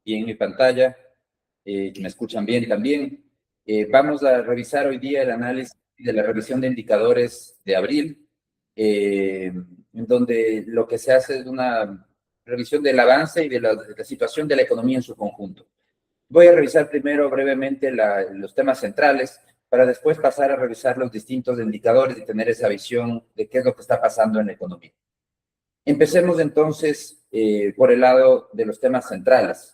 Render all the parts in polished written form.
bien mi pantalla, que me escuchan bien también. Vamos a revisar hoy día el análisis de la revisión de indicadores de abril, en donde lo que se hace es una revisión del avance y de la situación de la economía en su conjunto. Voy a revisar primero brevemente los temas centrales para después pasar a revisar los distintos indicadores y tener esa visión de qué es lo que está pasando en la economía. Empecemos entonces por el lado de los temas centrales.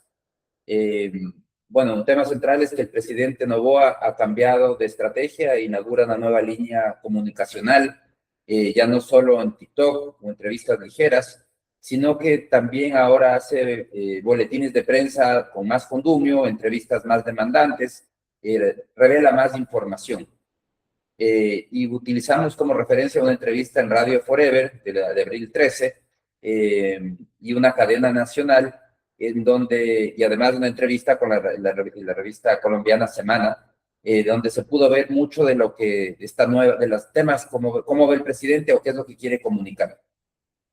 Bueno, un tema central es que el presidente Noboa ha cambiado de estrategia e inaugura una nueva línea comunicacional, ya no solo en TikTok o entrevistas ligeras, sino que también ahora hace boletines de prensa con más condumio, entrevistas más demandantes, revela más información. Y utilizamos como referencia una entrevista en Radio Forever de abril 13 y una cadena nacional en donde, y además una entrevista con la revista colombiana Semana, donde se pudo ver mucho de lo que está nueva, de los temas, cómo ve el presidente o qué es lo que quiere comunicar.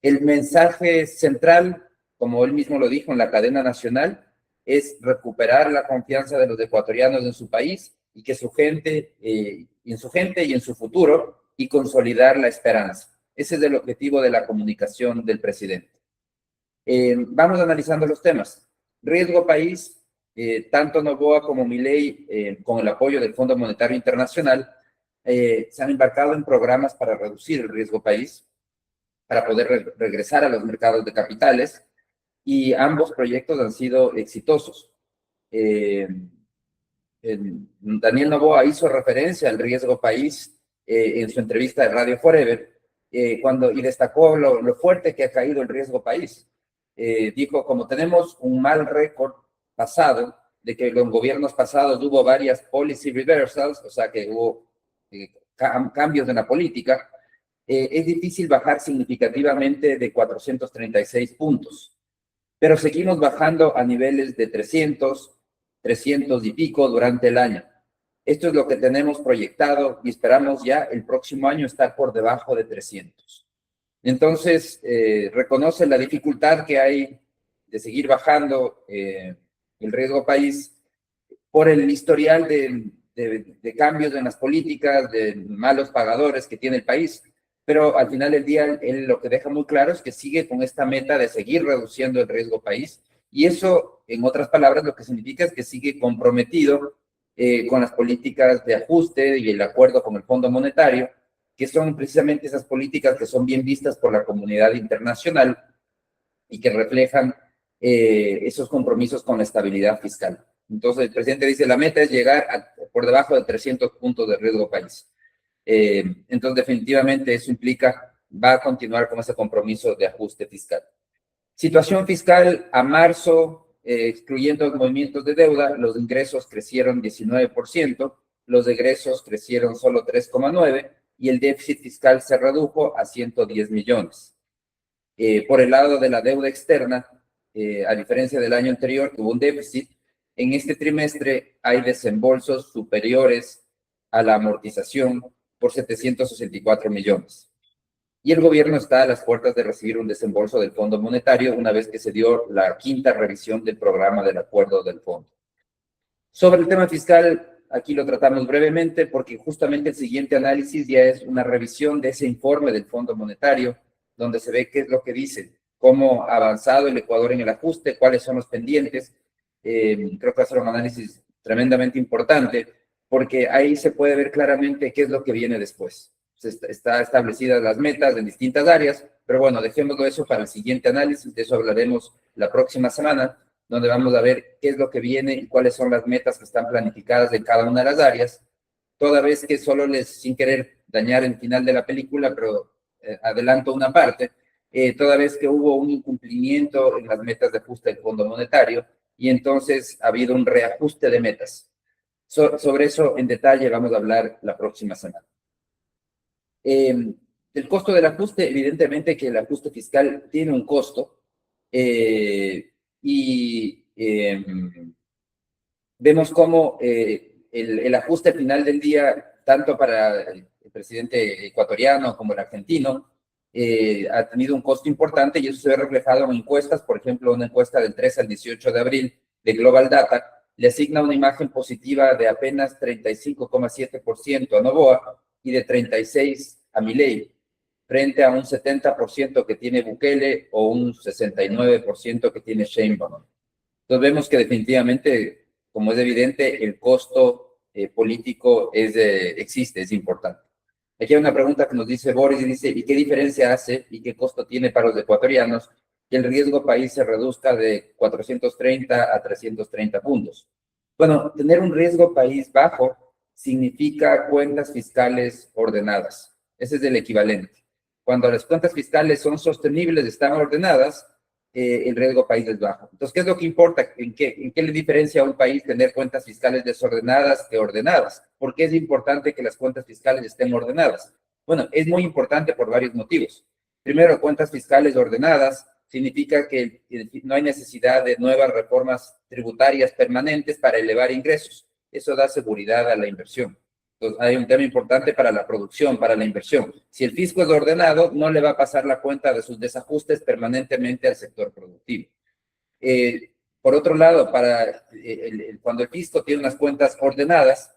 El mensaje central, como él mismo lo dijo en la cadena nacional, es recuperar la confianza de los ecuatorianos en su país y que su gente, en su gente y en su futuro, y consolidar la esperanza. Ese es el objetivo de la comunicación del presidente. Vamos analizando los temas. Riesgo país, tanto Noboa como Milei, con el apoyo del Fondo Monetario Internacional, se han embarcado en programas para reducir el riesgo país, para poder regresar a los mercados de capitales, y ambos proyectos han sido exitosos. Daniel Noboa hizo referencia al riesgo país en su entrevista de Radio Forever, y destacó lo fuerte que ha caído el riesgo país. Dijo, como tenemos un mal récord pasado, de que en gobiernos pasados hubo varias policy reversals, o sea que hubo cambios en la política, es difícil bajar significativamente de 436 puntos, pero seguimos bajando a niveles de 300 y pico durante el año. Esto es lo que tenemos proyectado y esperamos ya el próximo año estar por debajo de 300. Entonces, reconoce la dificultad que hay de seguir bajando el riesgo país por el historial de cambios en las políticas, de malos pagadores que tiene el país. Pero al final del día, él lo que deja muy claro es que sigue con esta meta de seguir reduciendo el riesgo país. Y eso, en otras palabras, lo que significa es que sigue comprometido con las políticas de ajuste y el acuerdo con el Fondo Monetario, que son precisamente esas políticas que son bien vistas por la comunidad internacional y que reflejan esos compromisos con la estabilidad fiscal. Entonces, el presidente dice, la meta es llegar por debajo de 300 puntos de riesgo país. Entonces, definitivamente eso implica, va a continuar con ese compromiso de ajuste fiscal. Situación fiscal a marzo, excluyendo los movimientos de deuda, los ingresos crecieron 19%, los egresos crecieron solo 3,9% y el déficit fiscal se redujo a 110 millones. Por el lado de la deuda externa, a diferencia del año anterior, que hubo un déficit, en este trimestre hay desembolsos superiores a la amortización por 764 millones. Y el gobierno está a las puertas de recibir un desembolso del Fondo Monetario una vez que se dio la quinta revisión del programa del acuerdo del fondo. Sobre el tema fiscal, aquí lo tratamos brevemente porque justamente el siguiente análisis ya es una revisión de ese informe del Fondo Monetario, donde se ve qué es lo que dice, cómo ha avanzado el Ecuador en el ajuste, cuáles son los pendientes. Creo que va a ser un análisis tremendamente importante, porque ahí se puede ver claramente qué es lo que viene después. Está establecidas las metas en distintas áreas, pero bueno, dejémoslo eso para el siguiente análisis, de eso hablaremos la próxima semana, donde vamos a ver qué es lo que viene y cuáles son las metas que están planificadas en cada una de las áreas, toda vez que solo sin querer dañar el final de la película, pero adelanto una parte, toda vez que hubo un incumplimiento en las metas de ajuste del Fondo Monetario, y entonces ha habido un reajuste de metas. Sobre eso en detalle vamos a hablar la próxima semana. El costo del ajuste, evidentemente que el ajuste fiscal tiene un costo, vemos cómo el ajuste final del día, tanto para el presidente ecuatoriano como el argentino, ha tenido un costo importante y eso se ve reflejado en encuestas, por ejemplo, una encuesta del 3 al 18 de abril de Global Data, le asigna una imagen positiva de apenas 35,7% a Noboa y de 36% a Milei, frente a un 70% que tiene Bukele o un 69% que tiene Sheinbaum. Entonces vemos que definitivamente, como es evidente, el costo político existe, es importante. Aquí hay una pregunta que nos dice Boris y dice, ¿y qué diferencia hace y qué costo tiene para los ecuatorianos que el riesgo país se reduzca de 430 a 330 puntos? Bueno, tener un riesgo país bajo significa cuentas fiscales ordenadas. Ese es el equivalente. Cuando las cuentas fiscales son sostenibles, están ordenadas, el riesgo país es bajo. Entonces, ¿qué es lo que importa? ¿En qué le diferencia a un país tener cuentas fiscales desordenadas que ordenadas? ¿Por qué es importante que las cuentas fiscales estén ordenadas? Bueno, es muy importante por varios motivos. Primero, cuentas fiscales ordenadas significa que no hay necesidad de nuevas reformas tributarias permanentes para elevar ingresos. Eso da seguridad a la inversión. Entonces, hay un tema importante para la producción, para la inversión. Si el fisco es ordenado, no le va a pasar la cuenta de sus desajustes permanentemente al sector productivo. Por otro lado, cuando el fisco tiene unas cuentas ordenadas,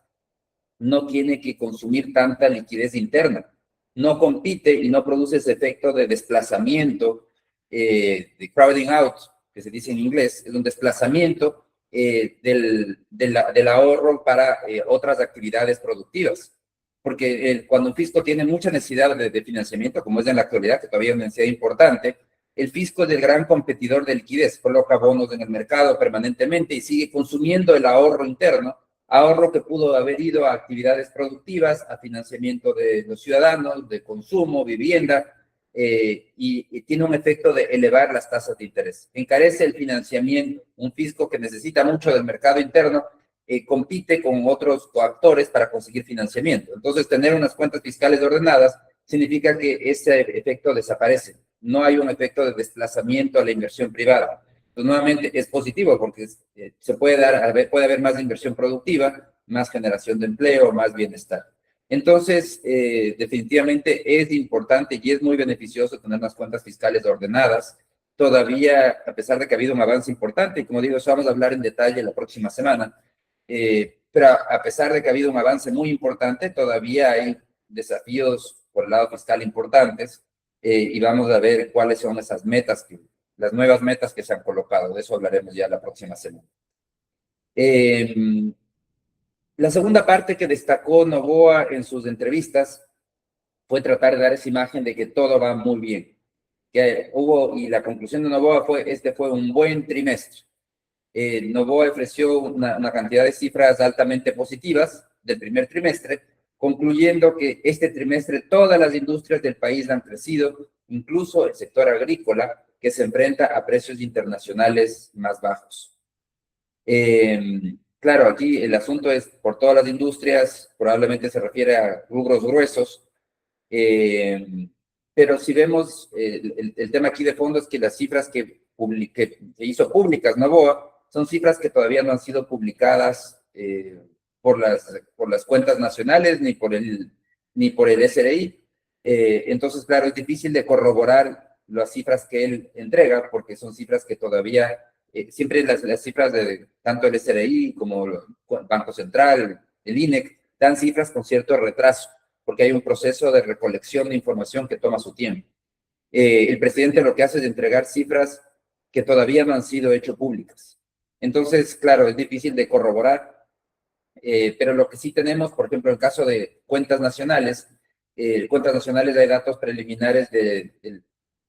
no tiene que consumir tanta liquidez interna. No compite y no produce ese efecto de desplazamiento, de crowding out, que se dice en inglés, es un desplazamiento del ahorro para otras actividades productivas. Porque cuando un fisco tiene mucha necesidad de financiamiento, como es en la actualidad, que todavía es una necesidad importante, el fisco es el gran competidor de liquidez, coloca bonos en el mercado permanentemente y sigue consumiendo el ahorro interno, ahorro que pudo haber ido a actividades productivas, a financiamiento de los ciudadanos, de consumo, vivienda, y tiene un efecto de elevar las tasas de interés. Encarece el financiamiento, un fisco que necesita mucho del mercado interno, compite con otros coactores para conseguir financiamiento. Entonces, tener unas cuentas fiscales ordenadas significa que ese efecto desaparece. No hay un efecto de desplazamiento a la inversión privada. Pues nuevamente es positivo porque se puede haber más inversión productiva, más generación de empleo, más bienestar. Entonces, definitivamente es importante y es muy beneficioso tener unas cuentas fiscales ordenadas. Todavía, a pesar de que ha habido un avance importante, y como digo, eso vamos a hablar en detalle la próxima semana, pero a pesar de que ha habido un avance muy importante, todavía hay desafíos por el lado fiscal importantes, y vamos a ver cuáles son esas metas, las nuevas metas que se han colocado. De eso hablaremos ya la próxima semana. La segunda parte que destacó Noboa en sus entrevistas fue tratar de dar esa imagen de que todo va muy bien. Y la conclusión de Noboa fue un buen trimestre. Noboa ofreció una cantidad de cifras altamente positivas del primer trimestre, concluyendo que este trimestre todas las industrias del país han crecido, incluso el sector agrícola, que se enfrenta a precios internacionales más bajos. Claro, aquí el asunto es por todas las industrias, probablemente se refiere a rubros gruesos, pero si vemos el tema aquí de fondo es que las cifras que hizo públicas Noboa son cifras que todavía no han sido publicadas por las cuentas nacionales ni por el SRI. Entonces, claro, es difícil de corroborar las cifras que él entrega porque son cifras que todavía, siempre las cifras de tanto el SRI como el Banco Central, el INEC, dan cifras con cierto retraso porque hay un proceso de recolección de información que toma su tiempo. El presidente lo que hace es entregar cifras que todavía no han sido hechas públicas. Entonces, claro, es difícil de corroborar, pero lo que sí tenemos, por ejemplo, en el caso de cuentas nacionales hay datos preliminares de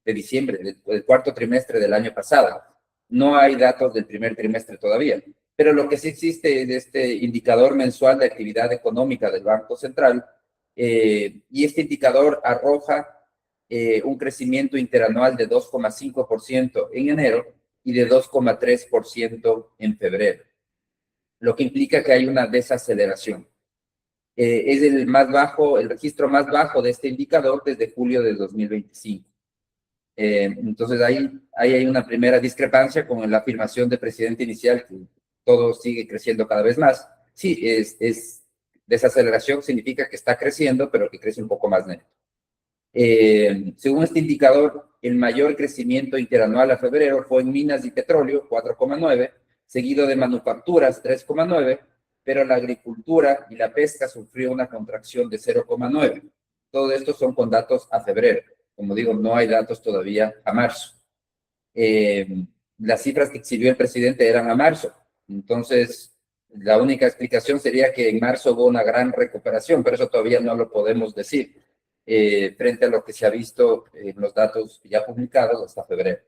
diciembre, del cuarto trimestre del año pasado. No hay datos del primer trimestre todavía, pero lo que sí existe es este indicador mensual de actividad económica del Banco Central, y este indicador arroja un crecimiento interanual de 2,5% en enero y de 2,3% en febrero, lo que implica que hay una desaceleración. Es el registro más bajo de este indicador desde julio de 2025. Entonces ahí hay una primera discrepancia con la afirmación del presidente inicial que todo sigue creciendo cada vez más. Sí, desaceleración significa que está creciendo, pero que crece un poco más lento. Según este indicador, el mayor crecimiento interanual a febrero fue en minas y petróleo, 4,9, seguido de manufacturas 3,9, pero la agricultura y la pesca sufrió una contracción de 0,9. Todo esto son con datos a febrero. Como digo, no hay datos todavía a marzo. Las cifras que exhibió el presidente eran a marzo. Entonces, la única explicación sería que en marzo hubo una gran recuperación, pero eso todavía no lo podemos decir frente a lo que se ha visto en los datos ya publicados hasta febrero.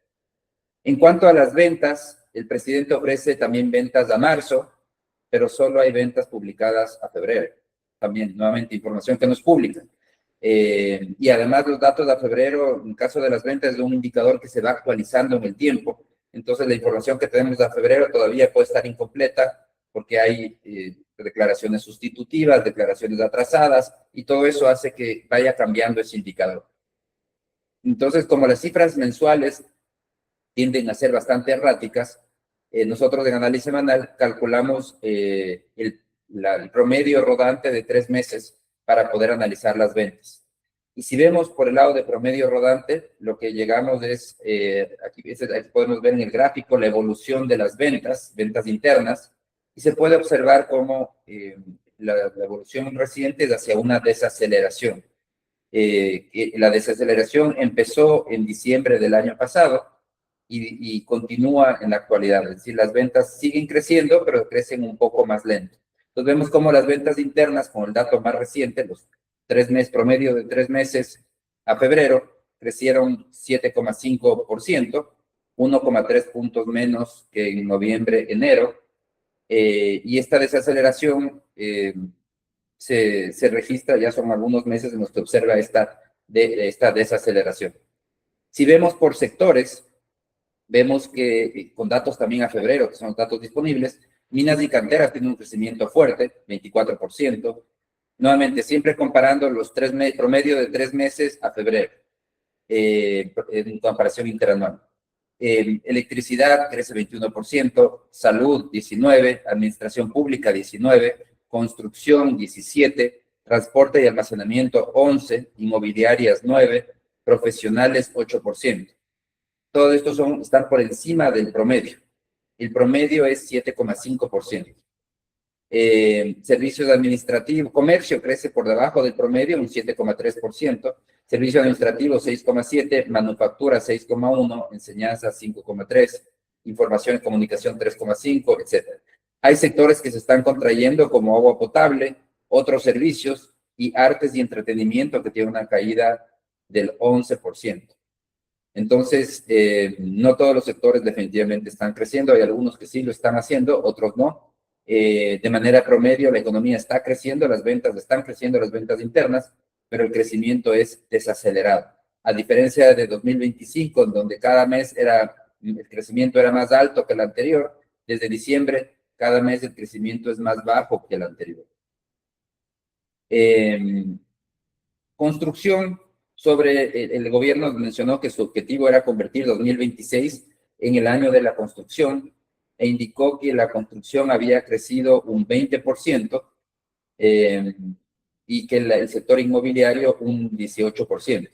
En cuanto a las ventas, el presidente ofrece también ventas a marzo, pero solo hay ventas publicadas a febrero. También, nuevamente, información que no es pública. Y además los datos de febrero, en caso de las ventas, es un indicador que se va actualizando en el tiempo. Entonces, la información que tenemos de febrero todavía puede estar incompleta porque hay declaraciones sustitutivas, declaraciones atrasadas, y todo eso hace que vaya cambiando ese indicador. Entonces, como las cifras mensuales tienden a ser bastante erráticas, nosotros en análisis semanal calculamos el promedio rodante de 3 meses para poder analizar las ventas. Y si vemos por el lado de promedio rodante, lo que llegamos es, aquí podemos ver en el gráfico la evolución de las ventas internas, y se puede observar cómo la evolución reciente es hacia una desaceleración. La desaceleración empezó en diciembre del año pasado y continúa en la actualidad. Es decir, las ventas siguen creciendo, pero crecen un poco más lento. Entonces vemos cómo las ventas internas, con el dato más reciente, los 3 meses, promedio de 3 meses a febrero, crecieron 7,5%, 1,3 puntos menos que en noviembre, enero. Y esta desaceleración se registra, ya son algunos meses en los que observa esta desaceleración. Si vemos por sectores, vemos que con datos también a febrero, que son los datos disponibles, minas y canteras tienen un crecimiento fuerte, 24%. Nuevamente, siempre comparando los promedio de 3 meses a febrero, en comparación interanual. Electricidad crece 21%, salud 19%, administración pública 19%, construcción 17%, transporte y almacenamiento 11%, inmobiliarias 9%, profesionales 8%. Todo esto están por encima del promedio. El promedio es 7,5%. Servicios administrativos, comercio crece por debajo del promedio, un 7,3%. Servicios administrativos 6,7%, manufactura 6,1%, enseñanza 5,3%, información y comunicación 3,5%, etc. Hay sectores que se están contrayendo como agua potable, otros servicios y artes y entretenimiento que tienen una caída del 11%. Entonces, no todos los sectores definitivamente están creciendo, hay algunos que sí lo están haciendo, otros no. De manera promedio, la economía está creciendo, las ventas están creciendo, las ventas internas, pero el crecimiento es desacelerado. A diferencia de 2025, en donde cada mes el crecimiento era más alto que el anterior, desde diciembre, cada mes el crecimiento es más bajo que el anterior. Construcción. El gobierno mencionó que su objetivo era convertir 2026 en el año de la construcción e indicó que la construcción había crecido un 20% y que el sector inmobiliario un 18%.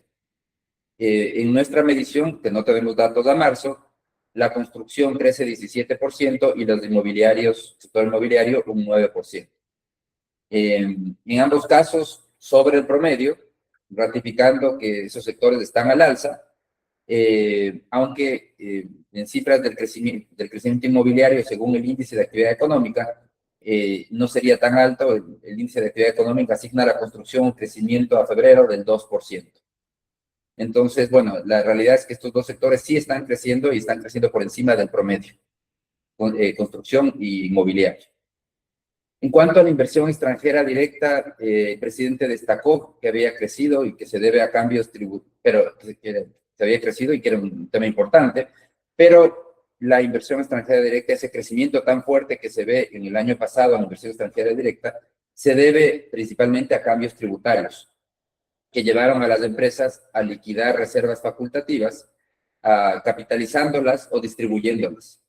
En nuestra medición, que no tenemos datos a marzo, la construcción crece 17% y los inmobiliarios, el sector inmobiliario un 9%. En ambos casos, sobre el promedio, ratificando que esos sectores están al alza, aunque en cifras del crecimiento inmobiliario, según el índice de actividad económica, no sería tan alto. El índice de actividad económica asigna a la construcción un crecimiento a febrero del 2%. Entonces, bueno, la realidad es que estos dos sectores sí están creciendo y están creciendo por encima del promedio, construcción y inmobiliario. En cuanto a la inversión extranjera directa, el presidente destacó que había crecido y que se debe a cambios tributarios, pero que se había crecido y que era un tema importante, pero la inversión extranjera directa, ese crecimiento tan fuerte que se ve en el año pasado en la inversión extranjera directa, se debe principalmente a cambios tributarios que llevaron a las empresas a liquidar reservas facultativas, capitalizándolas o distribuyéndolas.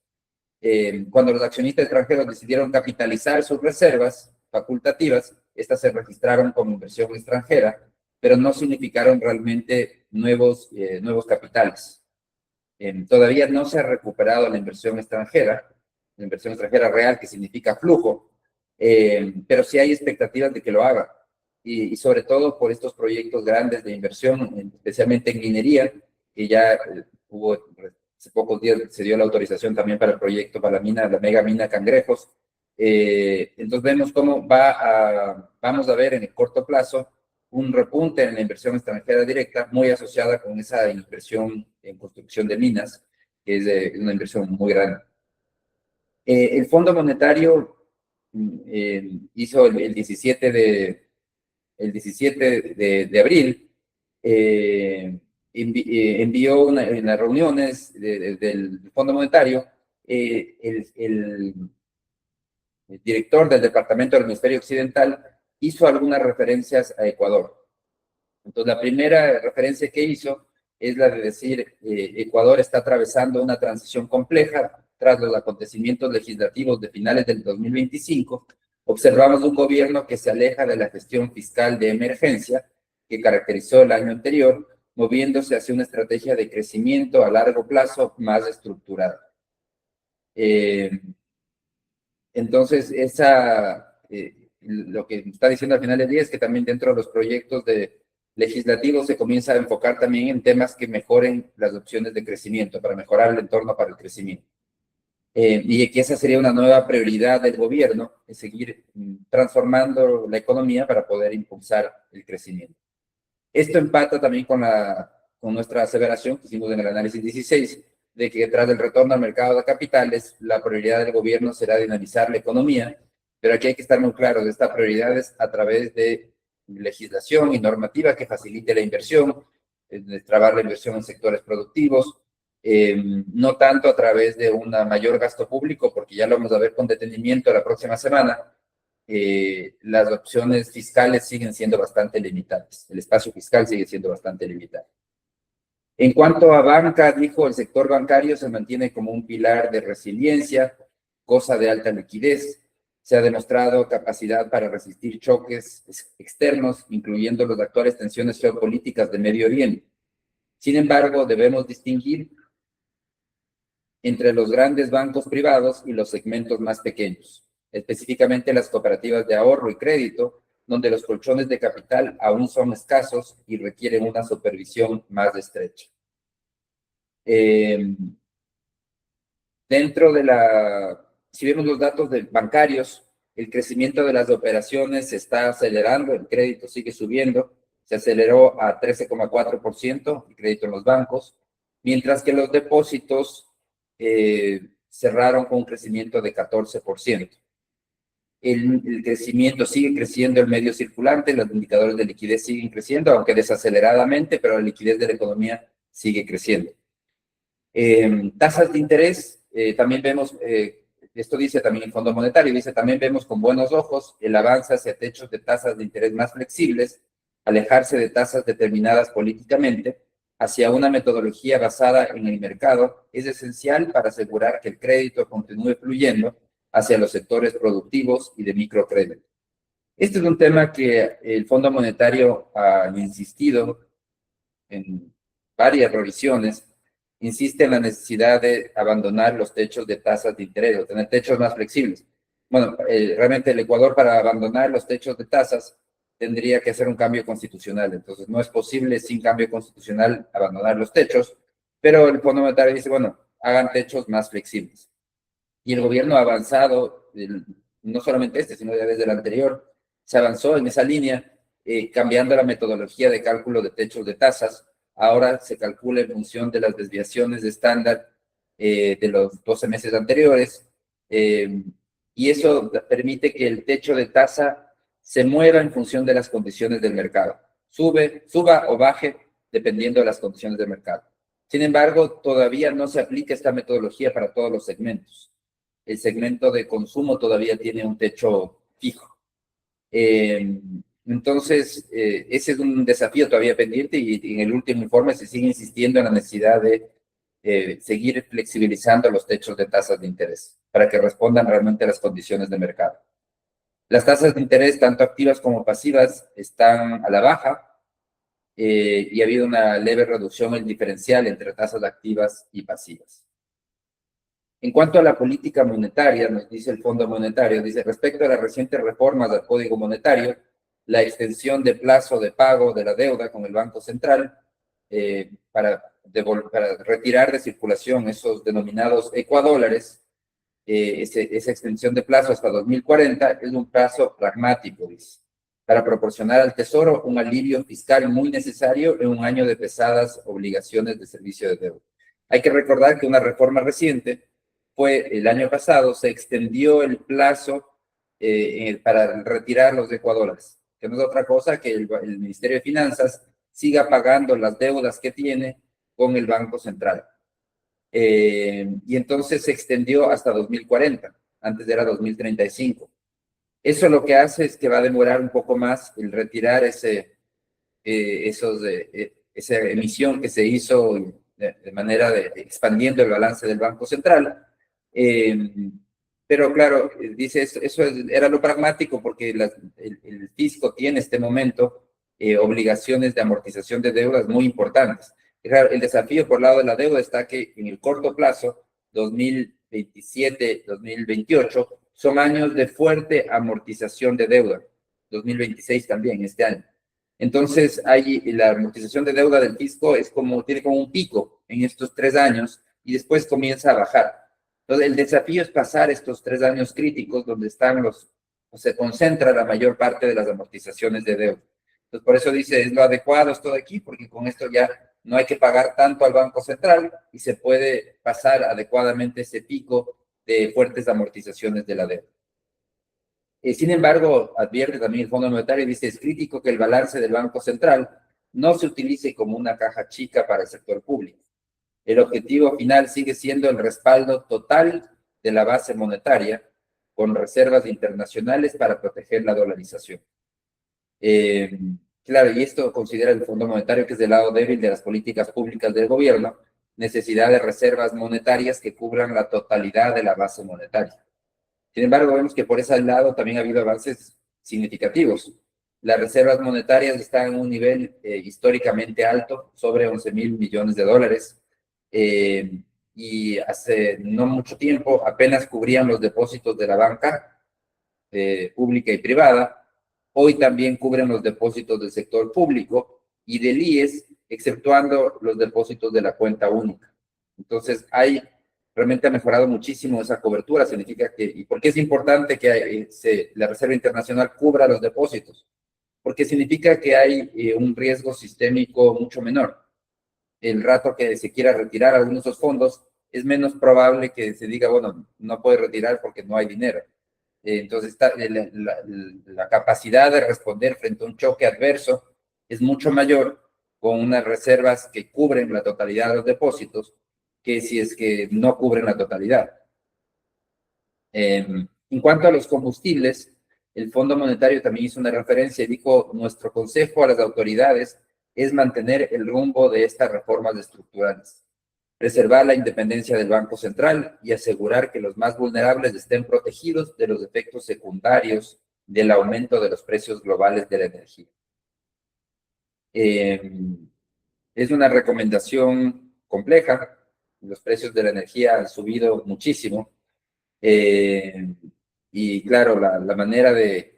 Cuando los accionistas extranjeros decidieron capitalizar sus reservas facultativas, estas se registraron como inversión extranjera, pero no significaron realmente nuevos capitales. Todavía no se ha recuperado la inversión extranjera, la inversión extranjera real, que significa flujo, pero sí hay expectativas de que lo haga, y sobre todo por estos proyectos grandes de inversión, especialmente en minería, que ya hubo, hace pocos días se dio la autorización también para el proyecto, para la mega mina Cangrejos. Entonces vemos cómo vamos a ver en el corto plazo un repunte en la inversión extranjera directa, muy asociada con esa inversión en construcción de minas, que es una inversión muy grande. El Fondo Monetario hizo el 17 de abril, envió en las reuniones del Fondo Monetario, el director del Departamento del Hemisferio Occidental hizo algunas referencias a Ecuador. Entonces, la primera referencia que hizo es la de decir, Ecuador está atravesando una transición compleja tras los acontecimientos legislativos de finales del 2025. Observamos un gobierno que se aleja de la gestión fiscal de emergencia que caracterizó el año anterior, moviéndose hacia una estrategia de crecimiento a largo plazo más estructurada. Entonces, lo que está diciendo al final del día es que también dentro de los proyectos legislativos se comienza a enfocar también en temas que mejoren las opciones de crecimiento, para mejorar el entorno para el crecimiento. Y que esa sería una nueva prioridad del gobierno, es seguir transformando la economía para poder impulsar el crecimiento. Esto empata también con nuestra aseveración que hicimos en el análisis 16, de que tras el retorno al mercado de capitales, la prioridad del gobierno será dinamizar la economía, pero aquí hay que estar muy claros de estas prioridades a través de legislación y normativa que facilite la inversión, destrabar la inversión en sectores productivos, no tanto a través de un mayor gasto público, porque ya lo vamos a ver con detenimiento la próxima semana. Las opciones fiscales siguen siendo bastante limitadas, el espacio fiscal sigue siendo bastante limitado. En cuanto a banca, dijo, el sector bancario se mantiene como un pilar de resiliencia, cosa de alta liquidez. Se ha demostrado capacidad para resistir choques externos, incluyendo las actuales tensiones geopolíticas de Medio Oriente. Sin embargo, debemos distinguir entre los grandes bancos privados y los segmentos más pequeños, específicamente las cooperativas de ahorro y crédito, donde los colchones de capital aún son escasos y requieren una supervisión más estrecha. Si vemos los datos bancarios, el crecimiento de las operaciones se está acelerando, el crédito sigue subiendo, se aceleró a 13,4% el crédito en los bancos, mientras que los depósitos cerraron con un crecimiento de 14%. El crecimiento sigue creciendo, el medio circulante, los indicadores de liquidez siguen creciendo, aunque desaceleradamente, pero la liquidez de la economía sigue creciendo. Tasas de interés, también vemos, esto dice también el Fondo Monetario, dice también vemos con buenos ojos el avance hacia techos de tasas de interés más flexibles, alejarse de tasas determinadas políticamente, hacia una metodología basada en el mercado, es esencial para asegurar que el crédito continúe fluyendo hacia los sectores productivos y de microcrédito. Este es un tema que el Fondo Monetario ha insistido en varias revisiones, insiste en la necesidad de abandonar los techos de tasas de interés, o tener techos más flexibles. Bueno, realmente el Ecuador, para abandonar los techos de tasas tendría que hacer un cambio constitucional, entonces no es posible sin cambio constitucional abandonar los techos, pero el Fondo Monetario dice, bueno, hagan techos más flexibles. Y el gobierno ha avanzado, no solamente sino ya desde el anterior, se avanzó en esa línea, cambiando la metodología de cálculo de techos de tasas. Ahora se calcula en función de las desviaciones de estándar de los 12 meses anteriores, y eso permite que el techo de tasa se mueva en función de las condiciones del mercado. Suba o baje dependiendo de las condiciones del mercado. Sin embargo, todavía no se aplica esta metodología para todos los segmentos. El segmento de consumo todavía tiene un techo fijo. Entonces, ese es un desafío todavía pendiente, y en el último informe se sigue insistiendo en la necesidad de seguir flexibilizando los techos de tasas de interés para que respondan realmente a las condiciones de mercado. Las tasas de interés, tanto activas como pasivas, están a la baja, y ha habido una leve reducción en el diferencial entre tasas activas y pasivas. En cuanto a la política monetaria, nos dice el Fondo Monetario, dice, respecto a las recientes reformas del Código Monetario, la extensión de plazo de pago de la deuda con el Banco Central para retirar de circulación esos denominados ecuadólares, esa extensión de plazo hasta 2040 es un plazo pragmático, dice, para proporcionar al Tesoro un alivio fiscal muy necesario en un año de pesadas obligaciones de servicio de deuda. Hay que recordar que una reforma reciente fue el año pasado, se extendió el plazo para retirar los ecuadores, que no es otra cosa que el Ministerio de Finanzas siga pagando las deudas que tiene con el Banco Central. Y entonces se extendió hasta 2040, antes era 2035. Eso lo que hace es que va a demorar un poco más el retirar esa emisión que se hizo de manera de expandiendo el balance del Banco Central. Pero claro, dice, eso era lo pragmático porque el fisco tiene en este momento obligaciones de amortización de deudas muy importantes. Claro, el desafío por el lado de la deuda está que en el corto plazo, 2027, 2028, son años de fuerte amortización de deuda. 2026 también, este año. Entonces, la amortización de deuda del fisco tiene como un pico en estos 3 años y después comienza a bajar. Entonces, el desafío es pasar estos 3 años críticos donde se concentra la mayor parte de las amortizaciones de deuda. Entonces, por eso dice, es lo adecuado esto de aquí, porque con esto ya no hay que pagar tanto al Banco Central y se puede pasar adecuadamente ese pico de fuertes amortizaciones de la deuda. Sin embargo, advierte también el Fondo Monetario, dice, es crítico que el balance del Banco Central no se utilice como una caja chica para el sector público. El objetivo final sigue siendo el respaldo total de la base monetaria con reservas internacionales para proteger la dolarización. Claro, y esto considera el Fondo Monetario que es del lado débil de las políticas públicas del gobierno, necesidad de reservas monetarias que cubran la totalidad de la base monetaria. Sin embargo, vemos que por ese lado también ha habido avances significativos. Las reservas monetarias están en un nivel históricamente alto, sobre 11.000 millones de dólares, y hace no mucho tiempo apenas cubrían los depósitos de la banca pública y privada. Hoy también cubren los depósitos del sector público y del IES, exceptuando los depósitos de la cuenta única. Entonces, realmente ha mejorado muchísimo esa cobertura. Significa ¿y por qué es importante que la Reserva Internacional cubra los depósitos? Porque significa que hay un riesgo sistémico mucho menor. El rato que se quiera retirar algunos de esos fondos, es menos probable que se diga, bueno, no puede retirar porque no hay dinero. Entonces, la capacidad de responder frente a un choque adverso es mucho mayor con unas reservas que cubren la totalidad de los depósitos que si es que no cubren la totalidad. En cuanto a los combustibles, el Fondo Monetario también hizo una referencia y dijo, nuestro consejo a las autoridades es mantener el rumbo de estas reformas estructurales, preservar la independencia del Banco Central y asegurar que los más vulnerables estén protegidos de los efectos secundarios del aumento de los precios globales de la energía. Es una recomendación compleja. Los precios de la energía han subido muchísimo. Y claro, la manera de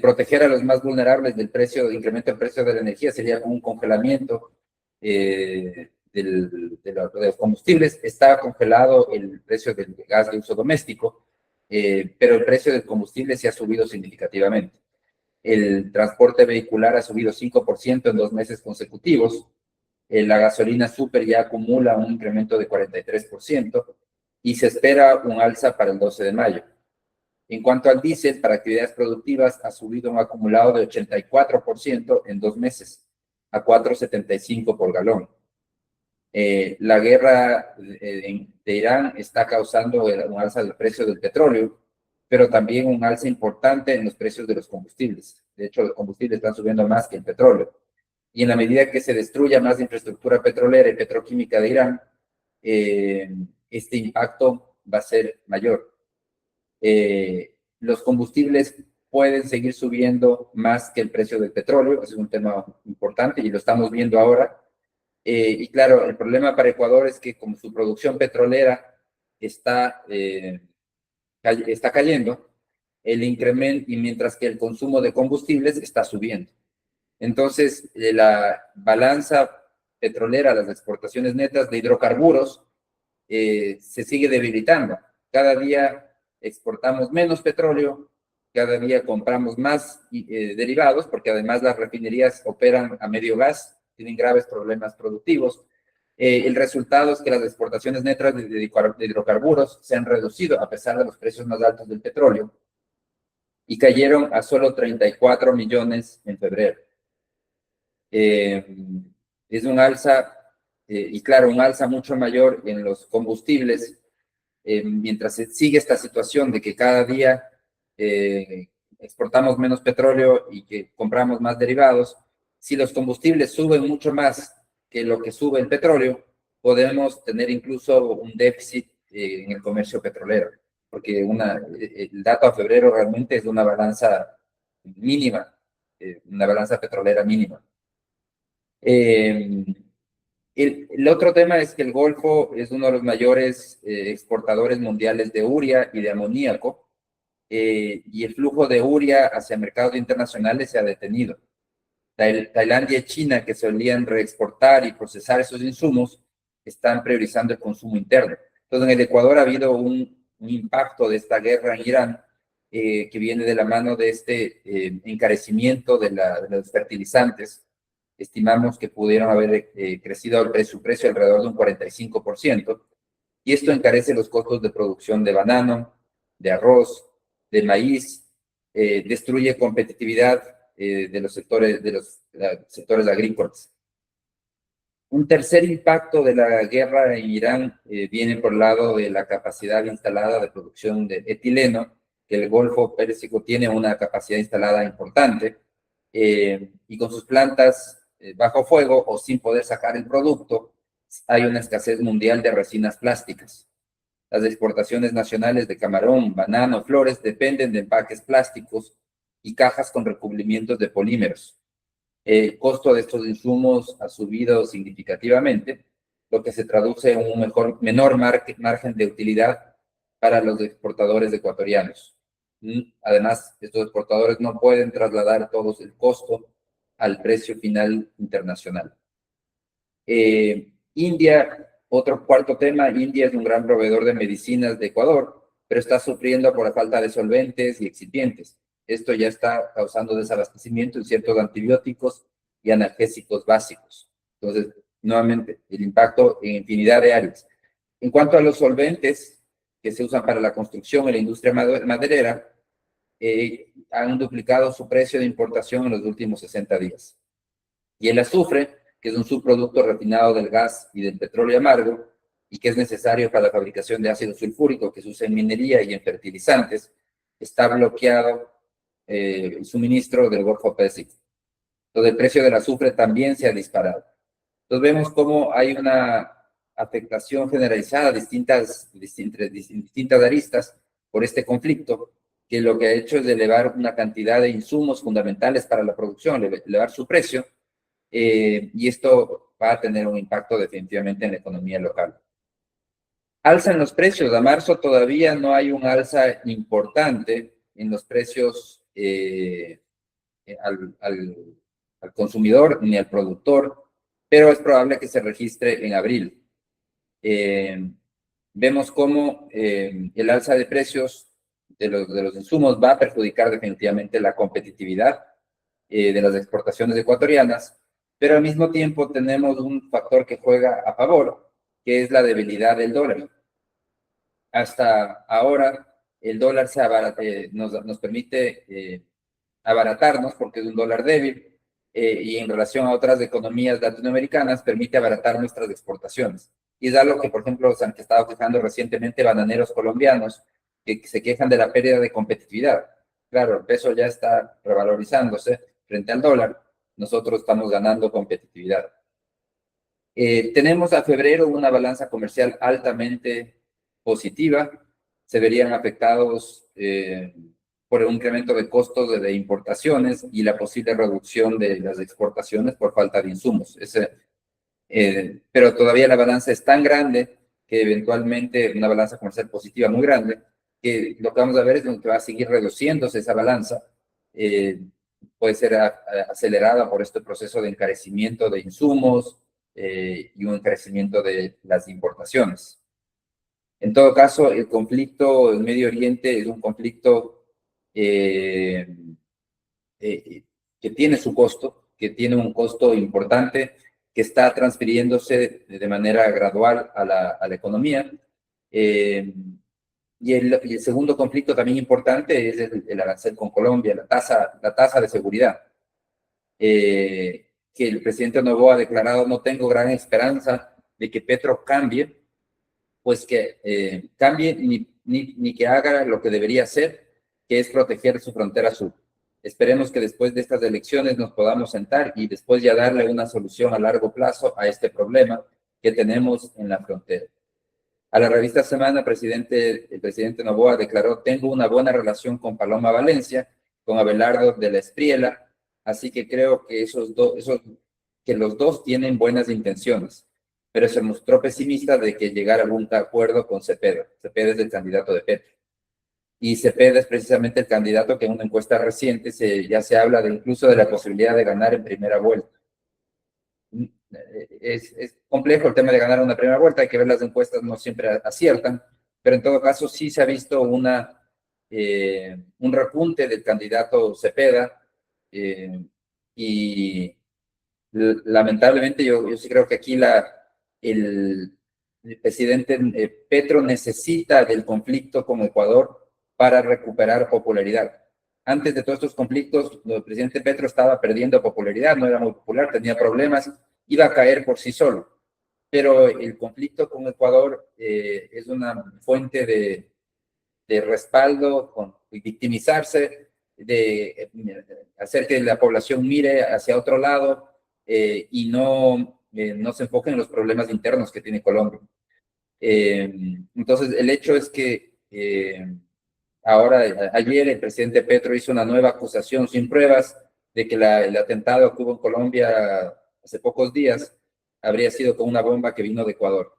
proteger a los más vulnerables del incremento del precio de la energía sería con un congelamiento de los combustibles. Está congelado el precio del gas de uso doméstico, pero el precio del combustible se ha subido significativamente. El transporte vehicular ha subido 5% en 2 meses consecutivos. La gasolina súper ya acumula un incremento de 43% y se espera un alza para el 12 de mayo. En cuanto al diésel, para actividades productivas ha subido un acumulado de 84% en 2 meses, a 4.75 por galón. La guerra de Irán está causando un alza del precio del petróleo, pero también un alza importante en los precios de los combustibles. De hecho, los combustibles están subiendo más que el petróleo. Y en la medida que se destruya más infraestructura petrolera y petroquímica de Irán, este impacto va a ser mayor. Los combustibles pueden seguir subiendo más que el precio del petróleo, ese es un tema importante y lo estamos viendo ahora. Y claro, el problema para Ecuador es que como su producción petrolera está, está cayendo, el incremento, y mientras que el consumo de combustibles está subiendo. Entonces, la balanza petrolera, las exportaciones netas de hidrocarburos, se sigue debilitando. Cada día exportamos menos petróleo, cada día compramos más derivados, porque además las refinerías operan a medio gas, tienen graves problemas productivos. El resultado es que las exportaciones netas de hidrocarburos se han reducido a pesar de los precios más altos del petróleo y cayeron a solo 34 millones en febrero. Es un alza, y claro, un alza mucho mayor en los combustibles, mientras se sigue esta situación de que cada día exportamos menos petróleo y que compramos más derivados. Si los combustibles suben mucho más que lo que sube el petróleo, podemos tener incluso un déficit en el comercio petrolero, porque el dato a febrero realmente es de una balanza mínima, una balanza petrolera mínima. El otro tema es que el Golfo es uno de los mayores exportadores mundiales de urea y de amoníaco, y el flujo de urea hacia mercados internacionales se ha detenido. Tailandia y China, que solían reexportar y procesar esos insumos, están priorizando el consumo interno. Entonces, en el Ecuador ha habido un impacto de esta guerra en Irán, que viene de la mano de este encarecimiento de los fertilizantes. Estimamos que pudieron haber crecido su precio alrededor de un 45%, y esto encarece los costos de producción de banano, de arroz, de maíz, destruye competitividad de los sectores agrícolas. Un tercer impacto de la guerra en Irán viene por el lado de la capacidad instalada de producción de etileno, que el Golfo Pérsico tiene una capacidad instalada importante, y con sus plantas bajo fuego o sin poder sacar el producto, hay una escasez mundial de resinas plásticas. Las exportaciones nacionales de camarón, banano, flores dependen de empaques plásticos y cajas con recubrimientos de polímeros. El costo de estos insumos ha subido significativamente, lo que se traduce en un menor margen de utilidad para los exportadores ecuatorianos. Además, estos exportadores no pueden trasladar todo el costo al precio final internacional. India, otro cuarto tema, India es un gran proveedor de medicinas de Ecuador, pero está sufriendo por la falta de solventes y excipientes. Esto ya está causando desabastecimiento en ciertos antibióticos y analgésicos básicos. Entonces, nuevamente, el impacto en infinidad de áreas. En cuanto a los solventes que se usan para la construcción y la industria maderera, han duplicado su precio de importación en los últimos 60 días. Y el azufre, que es un subproducto refinado del gas y del petróleo amargo, y que es necesario para la fabricación de ácido sulfúrico, que se usa en minería y en fertilizantes, está bloqueado el suministro del Golfo Pérsico. Entonces, el precio del azufre también se ha disparado. Entonces, vemos cómo hay una afectación generalizada de distintas aristas por este conflicto, que lo que ha hecho es elevar una cantidad de insumos fundamentales para la producción, elevar su precio, y esto va a tener un impacto definitivamente en la economía local. Alzan los precios. A marzo todavía no hay un alza importante en los precios al consumidor ni al productor, pero es probable que se registre en abril. Vemos cómo el alza de precios de los insumos va a perjudicar definitivamente la competitividad de las exportaciones ecuatorianas, pero al mismo tiempo tenemos un factor que juega a favor, que es la debilidad del dólar. Hasta ahora, el dólar nos permite abaratarnos porque es un dólar débil, y en relación a otras economías latinoamericanas permite abaratar nuestras exportaciones. Y es algo que, por ejemplo, se han estado quejando recientemente bananeros colombianos, que se quejan de la pérdida de competitividad. Claro, el peso ya está revalorizándose frente al dólar, nosotros estamos ganando competitividad. Tenemos a febrero una balanza comercial altamente positiva, se verían afectados por el incremento de costos de importaciones y la posible reducción de las exportaciones por falta de insumos. Pero todavía la balanza es tan grande que eventualmente una balanza comercial positiva muy grande, que lo que vamos a ver es que va a seguir reduciéndose esa balanza, puede ser acelerada por este proceso de encarecimiento de insumos y un encarecimiento de las importaciones. En todo caso, el conflicto en Medio Oriente es un conflicto eh, que tiene su costo, que tiene un costo importante, que está transfiriéndose de manera gradual a la economía. Y el segundo conflicto también importante es el arancel con Colombia, la tasa de seguridad, que el presidente Noboa ha declarado: no tengo gran esperanza de que Petro cambie, pues que cambie ni que haga lo que debería hacer, que es proteger su frontera sur. Esperemos que después de estas elecciones nos podamos sentar y después ya darle una solución a largo plazo a este problema que tenemos en la frontera. A la revista Semana, el presidente Noboa declaró: tengo una buena relación con Paloma Valencia, con Abelardo de la Espriela, así que creo que que los dos tienen buenas intenciones, pero se mostró pesimista de que llegara a algún acuerdo con Cepeda. Cepeda es el candidato de Petro. Y Cepeda es precisamente el candidato que en una encuesta reciente ya se habla incluso de la posibilidad de ganar en primera vuelta. Es complejo el tema de ganar una primera vuelta, hay que ver las encuestas, no siempre aciertan, pero en todo caso sí se ha visto un repunte del candidato Cepeda, y lamentablemente yo sí creo que aquí el presidente Petro necesita del conflicto con Ecuador para recuperar popularidad. Antes de todos estos conflictos, el presidente Petro estaba perdiendo popularidad, no era muy popular, tenía problemas, iba a caer por sí solo. Pero el conflicto con Ecuador es una fuente de respaldo, victimizarse, de hacer que la población mire hacia otro lado y no se enfoque en los problemas internos que tiene Colombia. Entonces, el hecho es que ayer el presidente Petro hizo una nueva acusación sin pruebas de que el atentado que hubo en Colombia hace pocos días habría sido con una bomba que vino de Ecuador.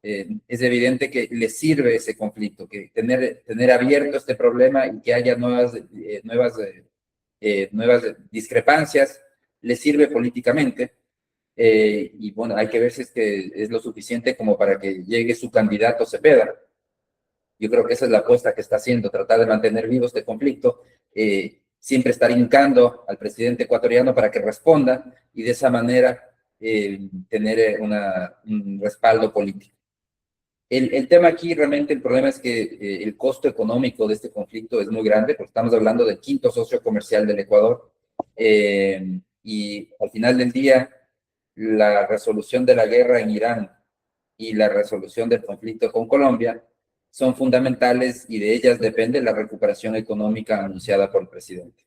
Es evidente que le sirve ese conflicto, que tener abierto este problema y que haya nuevas discrepancias le sirve políticamente. Y bueno, hay que ver si es que es lo suficiente como para que llegue su candidato Cepeda. Yo creo que esa es la apuesta que está haciendo, tratar de mantener vivo este conflicto, siempre estar hincando al presidente ecuatoriano para que responda y de esa manera tener un respaldo político. El tema aquí realmente, el problema es que el costo económico de este conflicto es muy grande, porque estamos hablando del quinto socio comercial del Ecuador, y al final del día, la resolución de la guerra en Irán y la resolución del conflicto con Colombia son fundamentales y de ellas depende la recuperación económica anunciada por el presidente.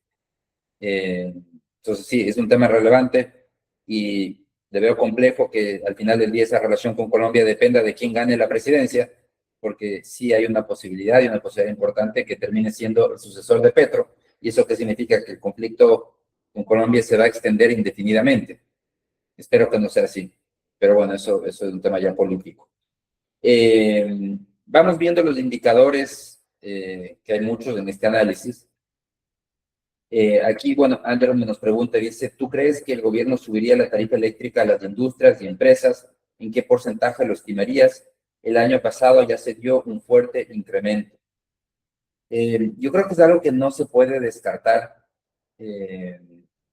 Entonces sí, es un tema relevante y le veo complejo que al final del día esa relación con Colombia dependa de quién gane la presidencia, porque sí hay una posibilidad y una posibilidad importante que termine siendo el sucesor de Petro, y eso que significa que el conflicto con Colombia se va a extender indefinidamente. Espero que no sea así, pero bueno, eso es un tema ya político. Vamos viendo los indicadores, que hay muchos en este análisis. Aquí, bueno, Andrew nos pregunta, dice: ¿tú crees que el gobierno subiría la tarifa eléctrica a las industrias y empresas? ¿En qué porcentaje lo estimarías? El año pasado ya se dio un fuerte incremento. Yo creo que es algo que no se puede descartar. Eh,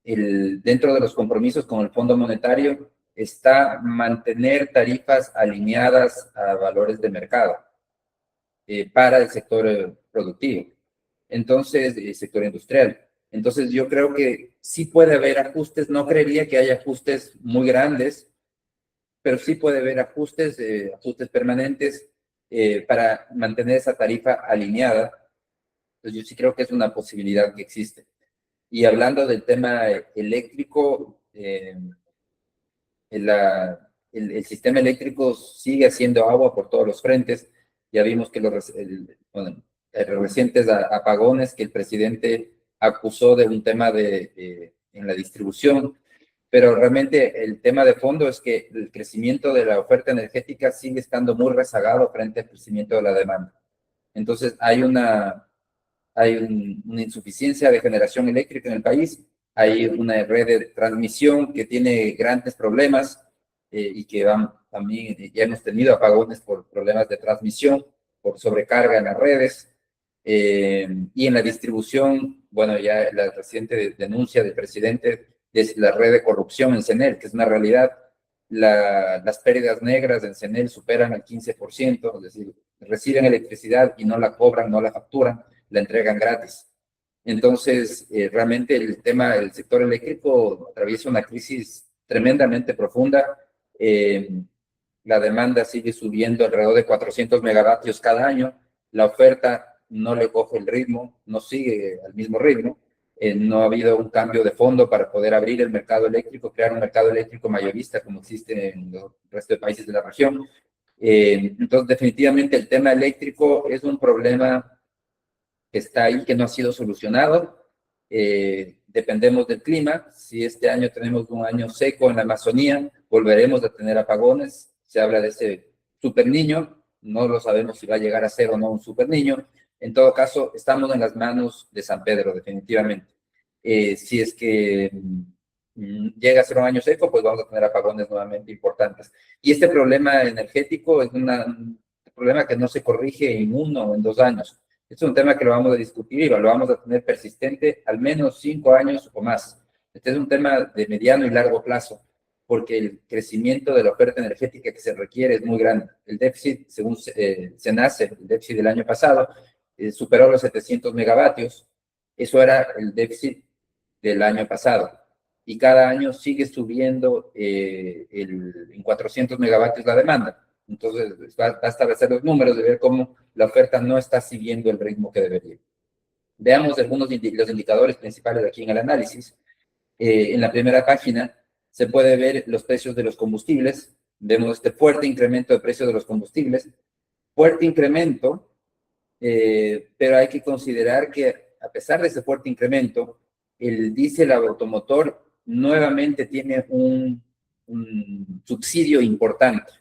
Dentro de los compromisos con el Fondo Monetario está mantener tarifas alineadas a valores de mercado para el sector productivo. Entonces, el sector industrial. Entonces, yo creo que sí puede haber ajustes, no creería que haya ajustes muy grandes, pero sí puede haber ajustes permanentes para mantener esa tarifa alineada. Entonces, yo sí creo que es una posibilidad que existe. Y hablando del tema eléctrico, el sistema eléctrico sigue haciendo agua por todos los frentes. Ya vimos que los recientes apagones que el presidente acusó de un tema en la distribución, pero realmente el tema de fondo es que el crecimiento de la oferta energética sigue estando muy rezagado frente al crecimiento de la demanda. Entonces una insuficiencia de generación eléctrica en el país, hay una red de transmisión que tiene grandes problemas y que también ya hemos tenido apagones por problemas de transmisión, por sobrecarga en las redes. Y en la distribución, bueno, ya la reciente denuncia del presidente de la red de corrupción en CENEL, que es una realidad. Las pérdidas negras en CENEL superan el 15%, es decir, reciben electricidad y no la cobran, no la facturan, la entregan gratis. Entonces, realmente el sector eléctrico atraviesa una crisis tremendamente profunda. La demanda sigue subiendo alrededor de 400 megavatios cada año. La oferta no le coge el ritmo, no sigue al mismo ritmo. No ha habido un cambio de fondo para poder abrir el mercado eléctrico, crear un mercado eléctrico mayorista como existe en el resto de países de la región. Entonces, definitivamente el tema eléctrico es un problema que está ahí, que no ha sido solucionado. Dependemos del clima. Si este año tenemos un año seco en la Amazonía, volveremos a tener apagones. Se habla de ese super niño, no lo sabemos si va a llegar a ser o no un super niño. En todo caso, estamos en las manos de San Pedro, definitivamente. Si es que llega a ser un año seco, pues vamos a tener apagones nuevamente importantes. Y este problema energético es un problema que no se corrige en 1 o en 2 años. Es un tema que lo vamos a discutir y lo vamos a tener persistente al menos 5 años o más. Este es un tema de mediano y largo plazo, porque el crecimiento de la oferta energética que se requiere es muy grande. El déficit, según SENACE, el déficit del año pasado, superó los 700 megavatios. Eso era el déficit del año pasado. Y cada año sigue subiendo en 400 megavatios la demanda. Entonces, basta hacer los números de ver cómo la oferta no está siguiendo el ritmo que debería. Veamos algunos de los indicadores principales aquí en el análisis. En la primera página se puede ver los precios de los combustibles. Vemos este fuerte incremento de precios de los combustibles. Fuerte incremento, pero hay que considerar que a pesar de ese fuerte incremento, el diésel automotor nuevamente tiene un subsidio importante.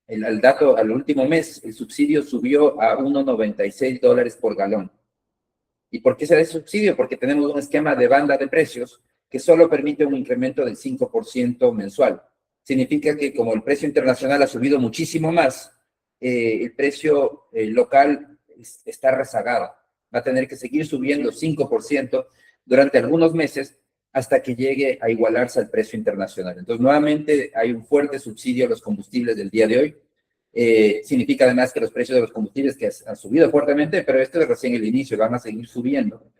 Al último mes, el subsidio subió a $1.96 por galón. ¿Y por qué se da ese subsidio? Porque tenemos un esquema de banda de precios que solo permite un incremento del 5% mensual. Significa que como el precio internacional ha subido muchísimo más, el precio local está rezagado. Va a tener que seguir subiendo 5% durante algunos meses hasta que llegue a igualarse al precio internacional. Entonces, nuevamente hay un fuerte subsidio a los combustibles del día de hoy. Significa además que los precios de los combustibles que han subido fuertemente, pero esto es recién el inicio, van a seguir subiendo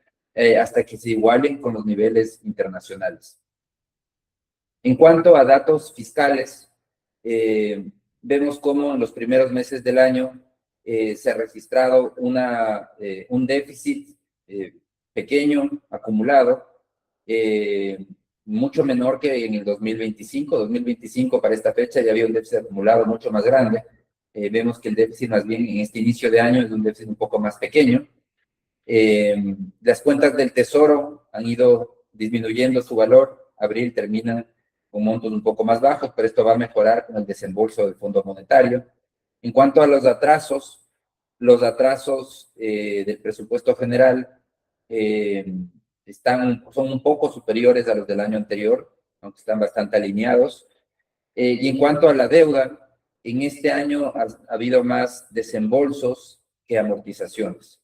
hasta que se igualen con los niveles internacionales. En cuanto a datos fiscales, vemos cómo en los primeros meses del año se ha registrado un déficit pequeño, acumulado, mucho menor que en el 2025. 2025 para esta fecha ya había un déficit acumulado mucho más grande. Vemos que el déficit más bien en este inicio de año es un déficit un poco más pequeño. Las cuentas del Tesoro han ido disminuyendo su valor. Abril termina con montos un poco más bajos, pero esto va a mejorar con el desembolso del Fondo Monetario. En cuanto a los atrasos del presupuesto general son un poco superiores a los del año anterior, aunque están bastante alineados. Y en cuanto a la deuda, en este año ha habido más desembolsos que amortizaciones.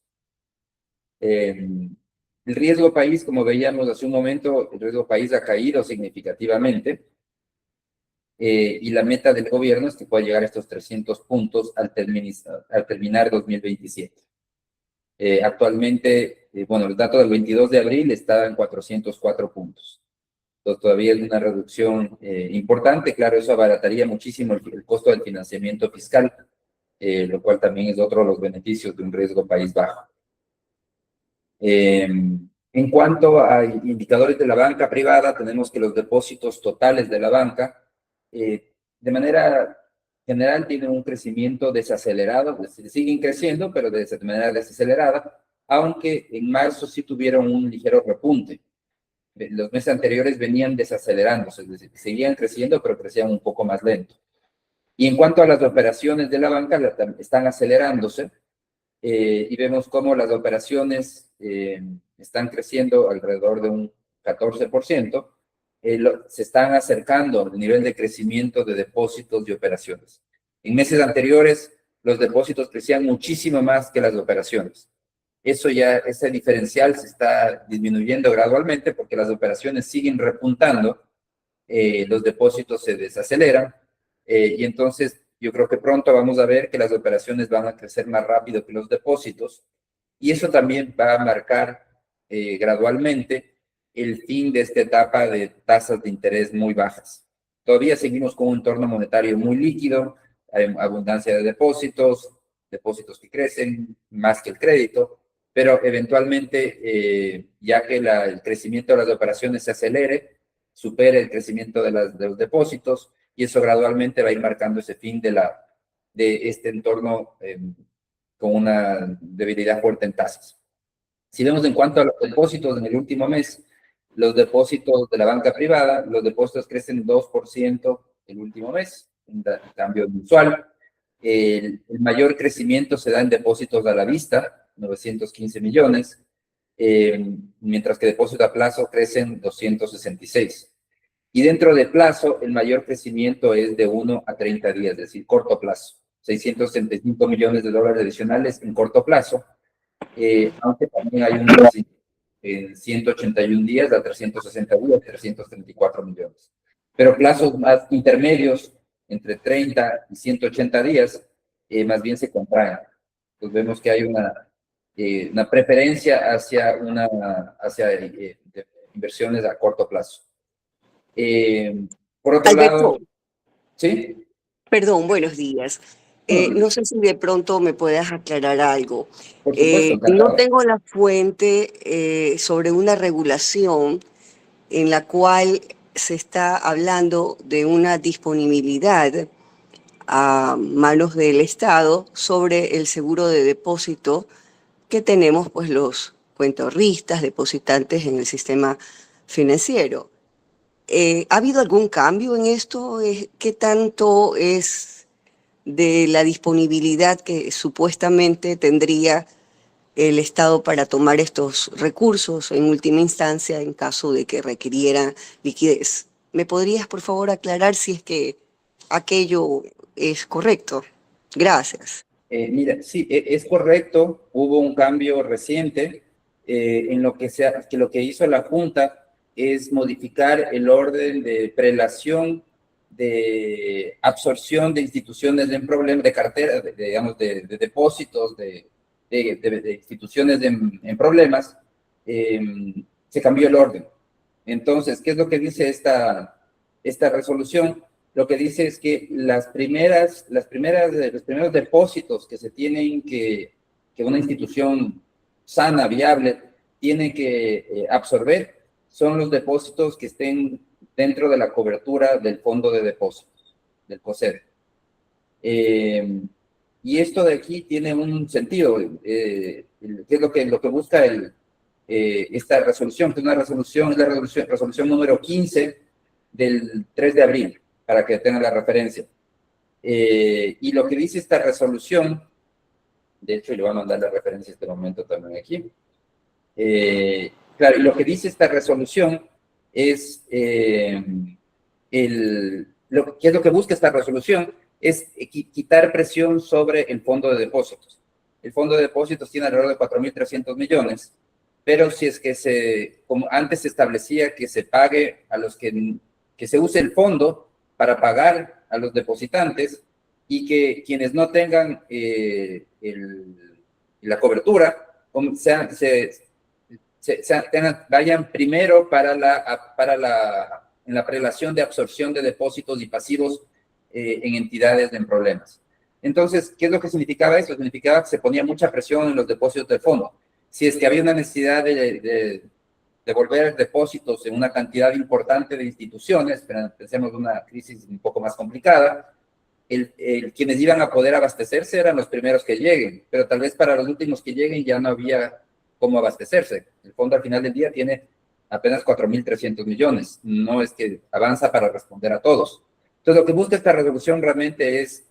El riesgo país, como veíamos hace un momento, el riesgo país ha caído significativamente y la meta del gobierno es que pueda llegar a estos 300 puntos al terminar 2027. Actualmente, bueno, el dato del 22 de abril está en 404 puntos. Entonces, todavía es una reducción importante. Claro, eso abarataría muchísimo el costo del financiamiento fiscal, lo cual también es otro de los beneficios de un riesgo país bajo. En cuanto a indicadores de la banca privada, tenemos que los depósitos totales de la banca, de manera general, tienen un crecimiento desacelerado, siguen creciendo, pero de manera desacelerada, aunque en marzo sí tuvieron un ligero repunte. los meses anteriores venían desacelerándose, es decir, seguían creciendo, pero crecían un poco más lento. Y en cuanto a las operaciones de la banca, están acelerándose, y vemos cómo las operaciones están creciendo alrededor de un 14%, se están acercando al nivel de crecimiento de depósitos y operaciones. En meses anteriores, los depósitos crecían muchísimo más que las operaciones. Ese diferencial se está disminuyendo gradualmente porque las operaciones siguen repuntando, los depósitos se desaceleran, y entonces yo creo que pronto vamos a ver que las operaciones van a crecer más rápido que los depósitos, y eso también va a marcar gradualmente el fin de esta etapa de tasas de interés muy bajas. Todavía seguimos con un entorno monetario muy líquido, hay abundancia de depósitos, depósitos que crecen más que el crédito, pero eventualmente, ya que el crecimiento de las operaciones se acelere, supere el crecimiento de los depósitos, y eso gradualmente va a ir marcando ese fin de este entorno con una debilidad fuerte en tasas. Si vemos en cuanto a los depósitos en el último mes, los depósitos de la banca privada, los depósitos crecen 2% el último mes, en cambio mensual. El mayor crecimiento se da en depósitos a la vista, 915 millones, mientras que depósitos a plazo crecen 266. Y dentro de plazo, el mayor crecimiento es de 1 a 30 días, es decir, corto plazo. 665 millones de dólares adicionales en corto plazo, aunque también hay un en 181 días a 360 días, 334 millones. Pero plazos más intermedios, entre 30 y 180 días, más bien se contraen. Pues vemos que hay una preferencia hacia inversiones a corto plazo. Por otro Alberto, lado, ¿sí? perdón, buenos días. Bueno, No sé si de pronto me puedas aclarar algo. por supuesto, No encantado. tengo la fuente sobre una regulación en la cual se está hablando de una disponibilidad a manos del Estado sobre el seguro de depósito que tenemos pues los cuentaahorristas, depositantes en el sistema financiero. ¿Ha habido algún cambio en esto? ¿Qué tanto es de la disponibilidad que supuestamente tendría el Estado para tomar estos recursos en última instancia en caso de que requiriera liquidez? ¿Me podrías, por favor, aclarar si es que aquello es correcto? Gracias. Mira, sí, es correcto, hubo un cambio reciente, en que lo que hizo la Junta es modificar el orden de prelación de absorción de instituciones en problemas, de cartera, digamos, de depósitos, de instituciones en problemas. Se cambió el orden. Entonces, ¿qué es lo que dice esta resolución? Lo que dice es que los primeros depósitos que se tienen que una institución sana, viable, tiene que absorber son los depósitos que estén dentro de la cobertura del fondo de depósitos, del COSED. Y esto de aquí tiene un sentido, que es lo que busca esta resolución, que es la resolución número 15 del 3 de abril, para que tengan la referencia. Y lo que dice esta resolución, de hecho, le voy a mandar la referencia en este momento también aquí. Claro, y lo que dice esta resolución es, ¿qué es lo que busca esta resolución? Es quitar presión sobre el fondo de depósitos. El fondo de depósitos tiene alrededor de 4.300 millones, pero si es que como antes se establecía que se pague a los que se use el fondo para pagar a los depositantes, y que quienes no tengan la cobertura, vayan primero en la prelación de absorción de depósitos y pasivos en entidades en problemas. Entonces, ¿qué es lo que significaba eso? Significaba que se ponía mucha presión en los depósitos del fondo. Si es que había una necesidad de devolver depósitos en una cantidad importante de instituciones, pensemos en una crisis un poco más complicada, quienes iban a poder abastecerse eran los primeros que lleguen, pero tal vez para los últimos que lleguen ya no había cómo abastecerse. El fondo al final del día tiene apenas 4.300 millones. No es que avanza para responder a todos. Entonces, lo que busca esta resolución realmente es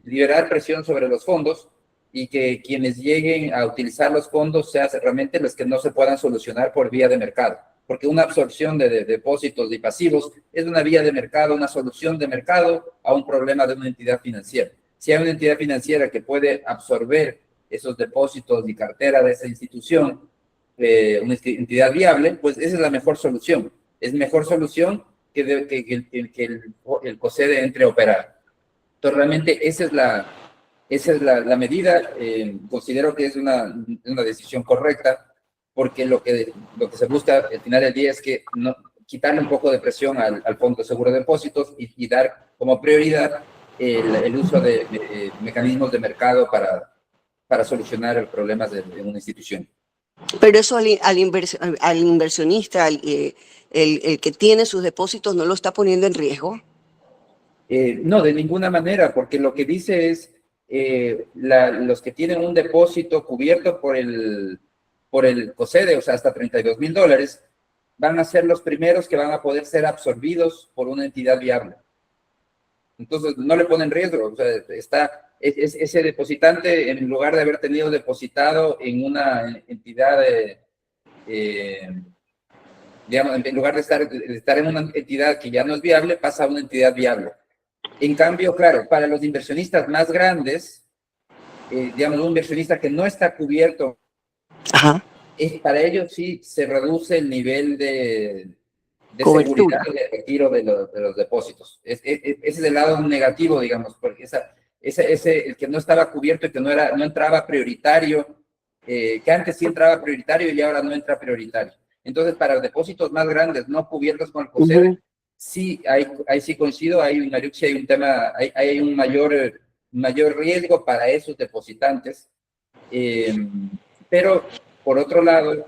liberar presión sobre los fondos y que quienes lleguen a utilizar los fondos sean realmente los que no se puedan solucionar por vía de mercado. Porque una absorción de depósitos y pasivos es una vía de mercado, una solución de mercado a un problema de una entidad financiera. Si hay una entidad financiera que puede absorber esos depósitos y cartera de esa institución, una entidad viable, pues esa es la mejor solución. Es mejor solución que el COSEDE entre a operar. Entonces, realmente esa es la medida. Considero que es una decisión correcta, porque lo que se busca al final del día es que quitarle un poco de presión al Fondo de Seguro de Depósitos y dar como prioridad el uso de mecanismos de mercado para solucionar los problemas de una institución. Pero eso al inversionista, el que tiene sus depósitos, ¿no lo está poniendo en riesgo? No, de ninguna manera, porque lo que dice es los que tienen un depósito cubierto por el COSEDE, o sea, hasta $32,000, van a ser los primeros que van a poder ser absorbidos por una entidad viable. Entonces, no le ponen riesgo. O sea, ese depositante, en lugar de haber tenido depositado en una entidad, digamos, en lugar de estar en una entidad que ya no es viable, pasa a una entidad viable. En cambio, claro, para los inversionistas más grandes, digamos, un inversionista que no está cubierto, Ajá. Para ellos sí se reduce el nivel de Cobertura. seguridad de retiro de los depósitos. Ese es el lado negativo, digamos, porque el que no estaba cubierto y que no entraba prioritario, que antes sí entraba prioritario y ahora no entra prioritario. Entonces, para depósitos más grandes, no cubiertos con el COSEDE, sí, ahí sí coincido, hay un tema, hay un mayor riesgo para esos depositantes. Pero, por otro lado,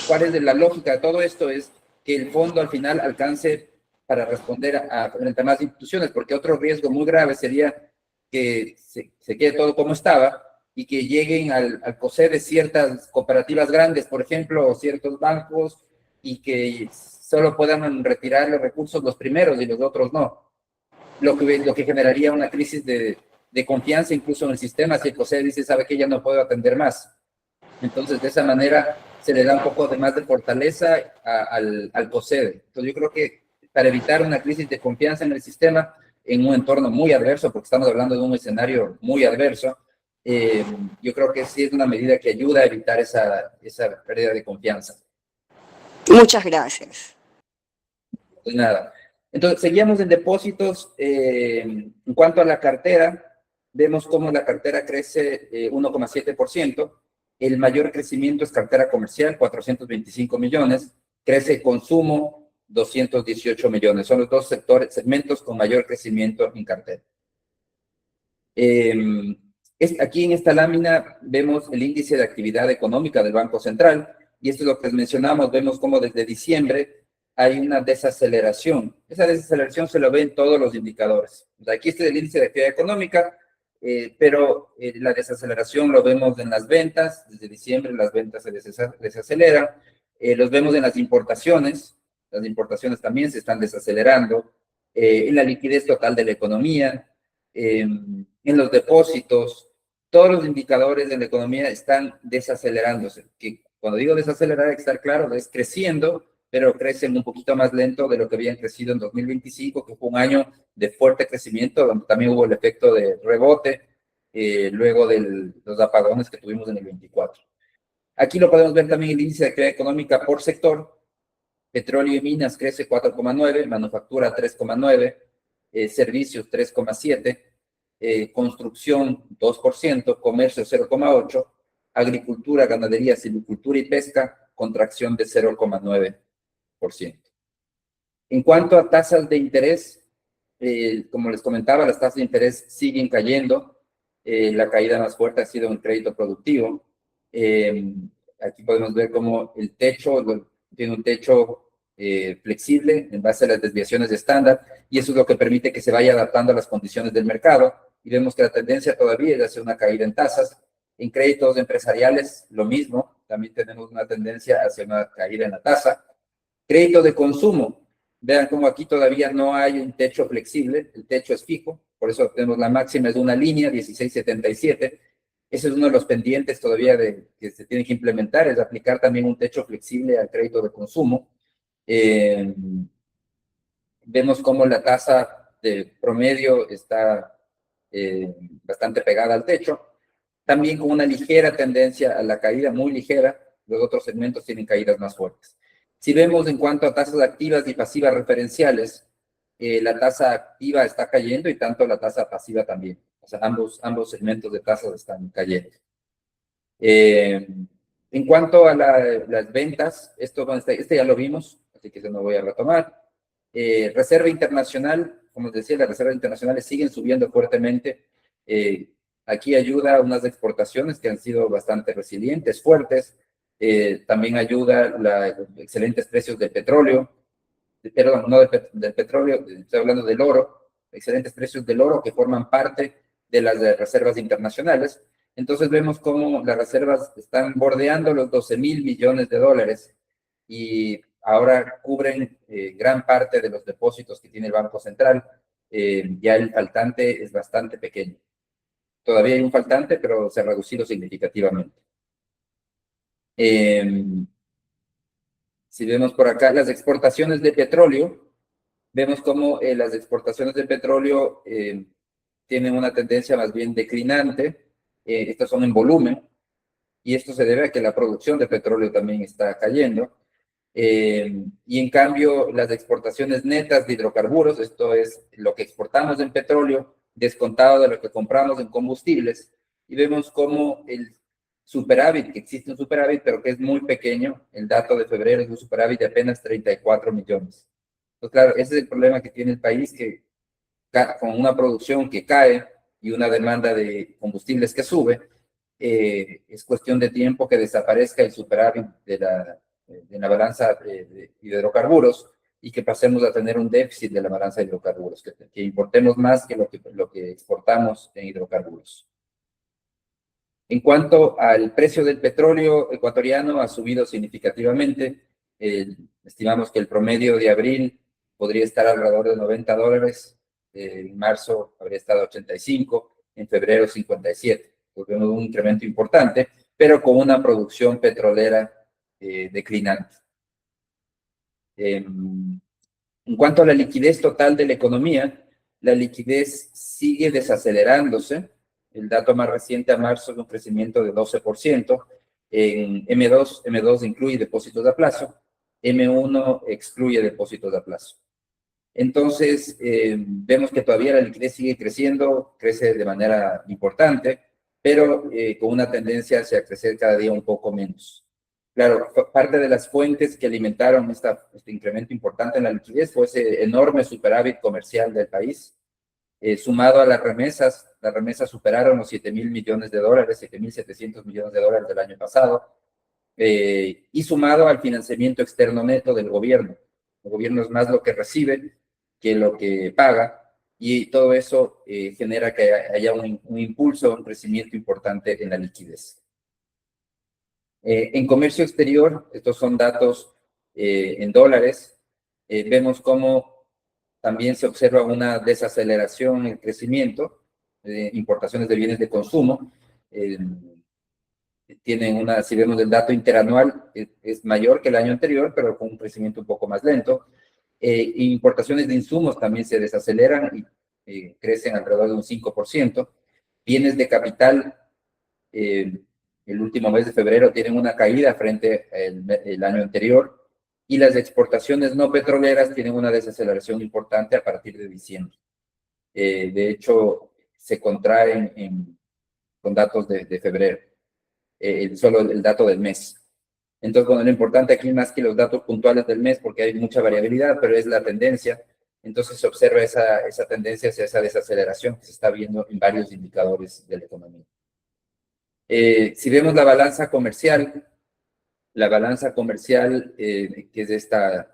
¿cuál es la lógica de todo esto? Es que el fondo al final alcance para responder frente a más instituciones, porque otro riesgo muy grave sería que se quede todo como estaba y que lleguen al COSEDE ciertas cooperativas grandes, por ejemplo, o ciertos bancos, y que solo puedan retirar los recursos los primeros y los otros no. Lo que generaría una crisis de confianza incluso en el sistema, si el COSEDE dice, sabe que ya no puedo atender más. Entonces, de esa manera se le da un poco más de fortaleza al COSEDE. Entonces, yo creo que para evitar una crisis de confianza en el sistema, en un entorno muy adverso, porque estamos hablando de un escenario muy adverso, yo creo que sí es una medida que ayuda a evitar esa pérdida de confianza. Muchas gracias. Pues nada. Entonces, seguíamos en depósitos. En cuanto a la cartera, vemos cómo la cartera crece 1,7%. El mayor crecimiento es cartera comercial, 425 millones. Crece consumo, 218 millones. Son los dos segmentos con mayor crecimiento en cartera. Aquí en esta lámina vemos el índice de actividad económica del Banco Central, y esto es lo que les mencionamos. Vemos cómo desde diciembre hay una desaceleración. Esa desaceleración se lo ve en todos los indicadores. O sea, aquí está el índice de actividad económica, pero la desaceleración lo vemos en las ventas. Desde diciembre las ventas se desaceleran. Los vemos en las importaciones también se están desacelerando, en la liquidez total de la economía, en los depósitos. Todos los indicadores de la economía están desacelerándose. Que cuando digo desacelerar, hay que estar claro, es creciendo, pero crecen un poquito más lento de lo que habían crecido en 2025, que fue un año de fuerte crecimiento, donde también hubo el efecto de rebote, luego de los apagones que tuvimos en el 24. Aquí lo podemos ver también el índice de actividad económica por sector. Petróleo y minas crece 4,9, manufactura 3,9, servicios 3,7, construcción 2%, comercio 0,8, agricultura, ganadería, silvicultura y pesca, contracción de 0,9%. En cuanto a tasas de interés, como les comentaba, las tasas de interés siguen cayendo. La caída más fuerte ha sido en crédito productivo. Aquí podemos ver cómo el techo tiene un techo flexible en base a las desviaciones de estándar, y eso es lo que permite que se vaya adaptando a las condiciones del mercado. Y vemos que la tendencia todavía es hacia una caída en tasas. En créditos empresariales, lo mismo, también tenemos una tendencia hacia una caída en la tasa. Crédito de consumo, vean cómo aquí todavía no hay un techo flexible, el techo es fijo, por eso tenemos la máxima es de una línea, 16.77. Ese es uno de los pendientes todavía que se tiene que implementar, es aplicar también un techo flexible al crédito de consumo. Vemos cómo la tasa de promedio está bastante pegada al techo, también con una ligera tendencia a la caída, muy ligera. Los otros segmentos tienen caídas más fuertes. Si vemos en cuanto a tasas activas y pasivas referenciales, la tasa activa está cayendo y tanto la tasa pasiva también. O sea, ambos segmentos de tasas están cayendo. En cuanto a las ventas, este ya lo vimos, así que eso no voy a retomar. Reserva internacional, como les decía, las reservas internacionales siguen subiendo fuertemente. Aquí ayuda unas exportaciones que han sido bastante resilientes, fuertes. También ayuda los excelentes precios del petróleo, perdón, no del petróleo, estoy hablando del oro, excelentes precios del oro que forman parte de las reservas internacionales. Entonces vemos cómo las reservas están bordeando los 12.000 millones de dólares y ahora cubren gran parte de los depósitos que tiene el Banco Central. Ya el faltante es bastante pequeño. Todavía hay un faltante, pero se ha reducido significativamente. Si vemos por acá las exportaciones de petróleo, vemos cómo las exportaciones de petróleo tienen una tendencia más bien declinante. Estas son en volumen, y esto se debe a que la producción de petróleo también está cayendo. Y en cambio, las exportaciones netas de hidrocarburos, esto es lo que exportamos en petróleo, descontado de lo que compramos en combustibles, y vemos cómo el superávit, que existe un superávit, pero que es muy pequeño, el dato de febrero es un superávit de apenas 34 millones. Entonces, claro, ese es el problema que tiene el país, que con una producción que cae y una demanda de combustibles que sube, es cuestión de tiempo que desaparezca el superávit de la balanza de hidrocarburos y que pasemos a tener un déficit de la balanza de hidrocarburos, que importemos más que lo que exportamos en hidrocarburos. En cuanto al precio del petróleo ecuatoriano, ha subido significativamente. Estimamos que el promedio de abril podría estar alrededor de $90. En marzo habría estado 85, en febrero 57. Pues vemos un incremento importante, pero con una producción petrolera declinante. En cuanto a la liquidez total de la economía, la liquidez sigue desacelerándose. El dato más reciente a marzo es un crecimiento de 12%. En M2 incluye depósitos a plazo, M1 excluye depósitos a plazo. Entonces, vemos que todavía la liquidez sigue creciendo, crece de manera importante, pero con una tendencia hacia crecer cada día un poco menos. Claro, parte de las fuentes que alimentaron este incremento importante en la liquidez fue ese enorme superávit comercial del país, sumado a las remesas superaron los 7.000 millones de dólares, 7.700 millones de dólares del año pasado, y sumado al financiamiento externo neto del gobierno. El gobierno es más lo que recibe que lo que paga, y todo eso genera que haya un impulso, un crecimiento importante en la liquidez. En comercio exterior, estos son datos en dólares, vemos cómo también se observa una desaceleración en el crecimiento de importaciones de bienes de consumo. Si vemos el dato interanual, es mayor que el año anterior, pero con un crecimiento un poco más lento. Importaciones de insumos también se desaceleran y crecen alrededor de un 5%. Bienes de capital, el último mes de febrero tienen una caída frente al año anterior, y las exportaciones no petroleras tienen una desaceleración importante a partir de diciembre. De hecho, se contraen con datos de febrero, solo el dato del mes. Entonces, bueno, lo importante aquí más que los datos puntuales del mes, porque hay mucha variabilidad, pero es la tendencia. Entonces se observa esa tendencia hacia esa desaceleración que se está viendo en varios indicadores de la economía. Si vemos la balanza comercial, que es esta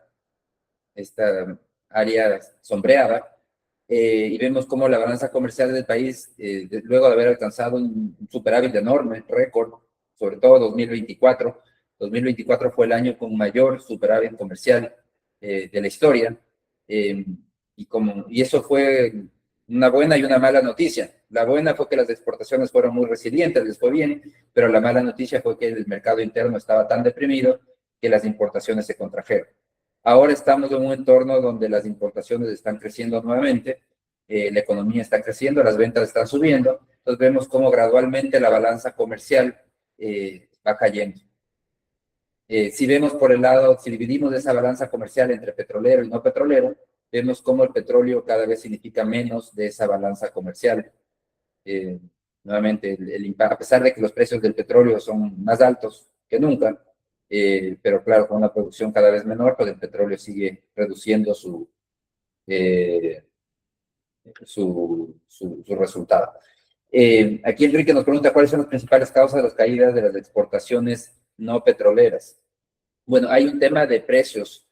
área sombreada, y vemos cómo la balanza comercial del país, luego de haber alcanzado un superávit enorme, récord, sobre todo 2024. 2024 fue el año con mayor superávit comercial de la historia, y eso fue una buena y una mala noticia. La buena fue que las exportaciones fueron muy resilientes, les fue bien, pero la mala noticia fue que el mercado interno estaba tan deprimido que las importaciones se contrajeron. Ahora estamos en un entorno donde las importaciones están creciendo nuevamente, la economía está creciendo, las ventas están subiendo, entonces vemos cómo gradualmente la balanza comercial va cayendo. Si vemos por el lado, si dividimos esa balanza comercial entre petrolero y no petrolero, vemos cómo el petróleo cada vez significa menos de esa balanza comercial. Nuevamente, a pesar de que los precios del petróleo son más altos que nunca, pero claro, con una producción cada vez menor, pues el petróleo sigue reduciendo su resultado. Aquí Enrique nos pregunta cuáles son las principales causas de las caídas de las exportaciones no petroleras. Bueno, hay un tema de precios.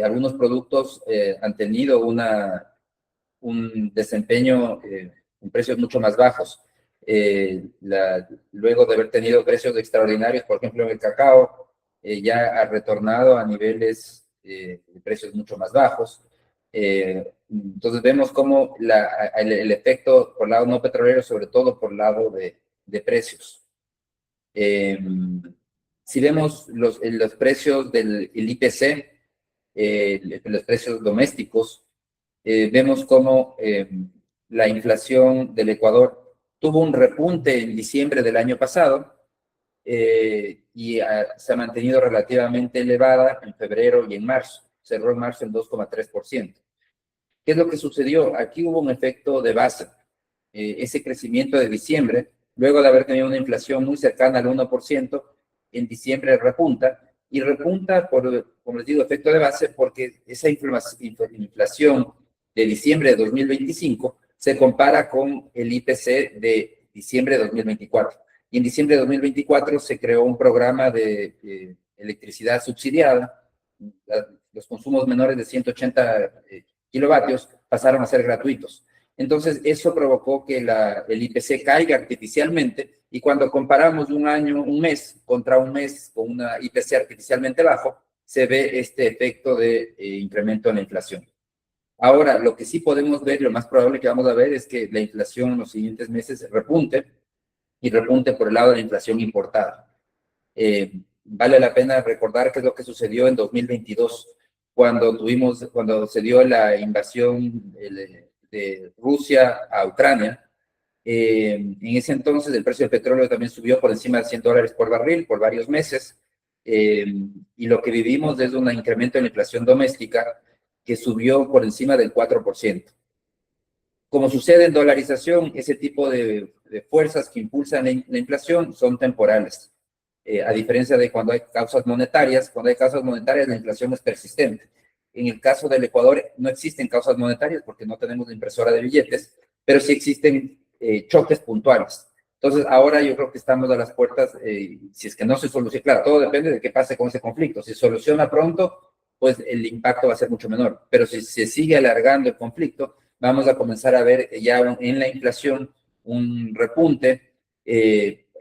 Algunos productos han tenido un desempeño en precios mucho más bajos. Luego de haber tenido precios extraordinarios, por ejemplo, el cacao ya ha retornado a niveles de precios mucho más bajos. Entonces vemos cómo el efecto por el lado no petrolero, sobre todo por el lado de precios. Si vemos los precios del IPC, los precios domésticos, vemos cómo la inflación del Ecuador tuvo un repunte en diciembre del año pasado y se ha mantenido relativamente elevada en febrero y en marzo. Cerró en marzo en 2,3%. ¿Qué es lo que sucedió? Aquí hubo un efecto de base. Ese crecimiento de diciembre, luego de haber tenido una inflación muy cercana al 1%, en diciembre repunta, y repunta por, como les digo, efecto de base, porque esa inflación de diciembre de 2025 se compara con el IPC de diciembre de 2024. Y en diciembre de 2024 se creó un programa de electricidad subsidiada. Los consumos menores de 180 kilovatios pasaron a ser gratuitos. Entonces, eso provocó que el IPC caiga artificialmente, y cuando comparamos un mes contra un mes con una IPC artificialmente bajo, se ve este efecto de incremento en la inflación. Ahora, lo que sí podemos ver, lo más probable que vamos a ver, es que la inflación en los siguientes meses repunte, y repunte por el lado de la inflación importada. Vale la pena recordar qué es lo que sucedió en 2022, cuando se dio la invasión de Rusia a Ucrania. En ese entonces el precio del petróleo también subió por encima de $100 por barril por varios meses, y lo que vivimos es un incremento en la inflación doméstica que subió por encima del 4%. Como sucede en dolarización, ese tipo de fuerzas que impulsan la inflación son temporales. A diferencia de cuando hay causas monetarias, la inflación es persistente. En el caso del Ecuador no existen causas monetarias porque no tenemos la impresora de billetes, pero sí existen choques puntuales. Entonces, ahora yo creo que estamos a las puertas, si es que no se soluciona, claro, todo depende de qué pase con ese conflicto. Si se soluciona pronto, pues el impacto va a ser mucho menor. Pero si se sigue alargando el conflicto, vamos a comenzar a ver ya en la inflación un repunte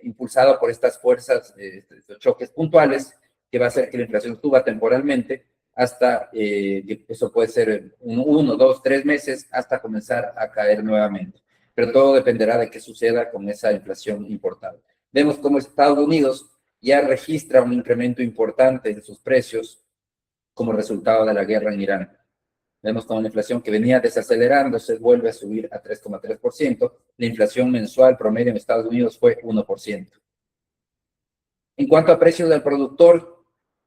impulsado por estas fuerzas, estos choques puntuales, que va a hacer que la inflación suba temporalmente hasta, eso puede ser 1, 2, 3 meses, hasta comenzar a caer nuevamente. Pero todo dependerá de qué suceda con esa inflación importada. Vemos cómo Estados Unidos ya registra un incremento importante en sus precios como resultado de la guerra en Irán. Vemos como la inflación que venía desacelerándose vuelve a subir a 3,3%. La inflación mensual promedio en Estados Unidos fue 1%. En cuanto a precios del productor,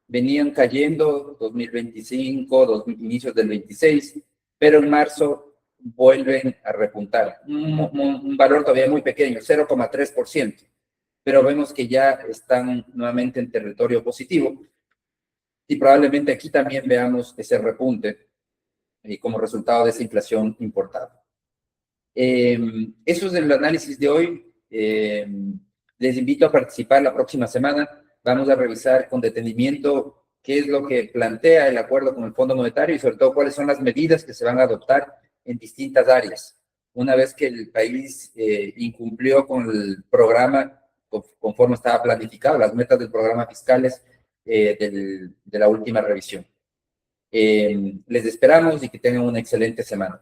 venían cayendo 2025, inicios del 26, pero en marzo vuelven a repuntar. Un valor todavía muy pequeño, 0,3%, pero vemos que ya están nuevamente en territorio positivo, y probablemente aquí también veamos ese repunte como resultado de esa inflación importada. Eso es el análisis de hoy. Les invito a participar la próxima semana. Vamos a revisar con detenimiento qué es lo que plantea el acuerdo con el Fondo Monetario, y sobre todo cuáles son las medidas que se van a adoptar en distintas áreas. Una vez que el país incumplió con el programa conforme estaba planificado, las metas del programa fiscales de la última revisión. Les esperamos y que tengan una excelente semana.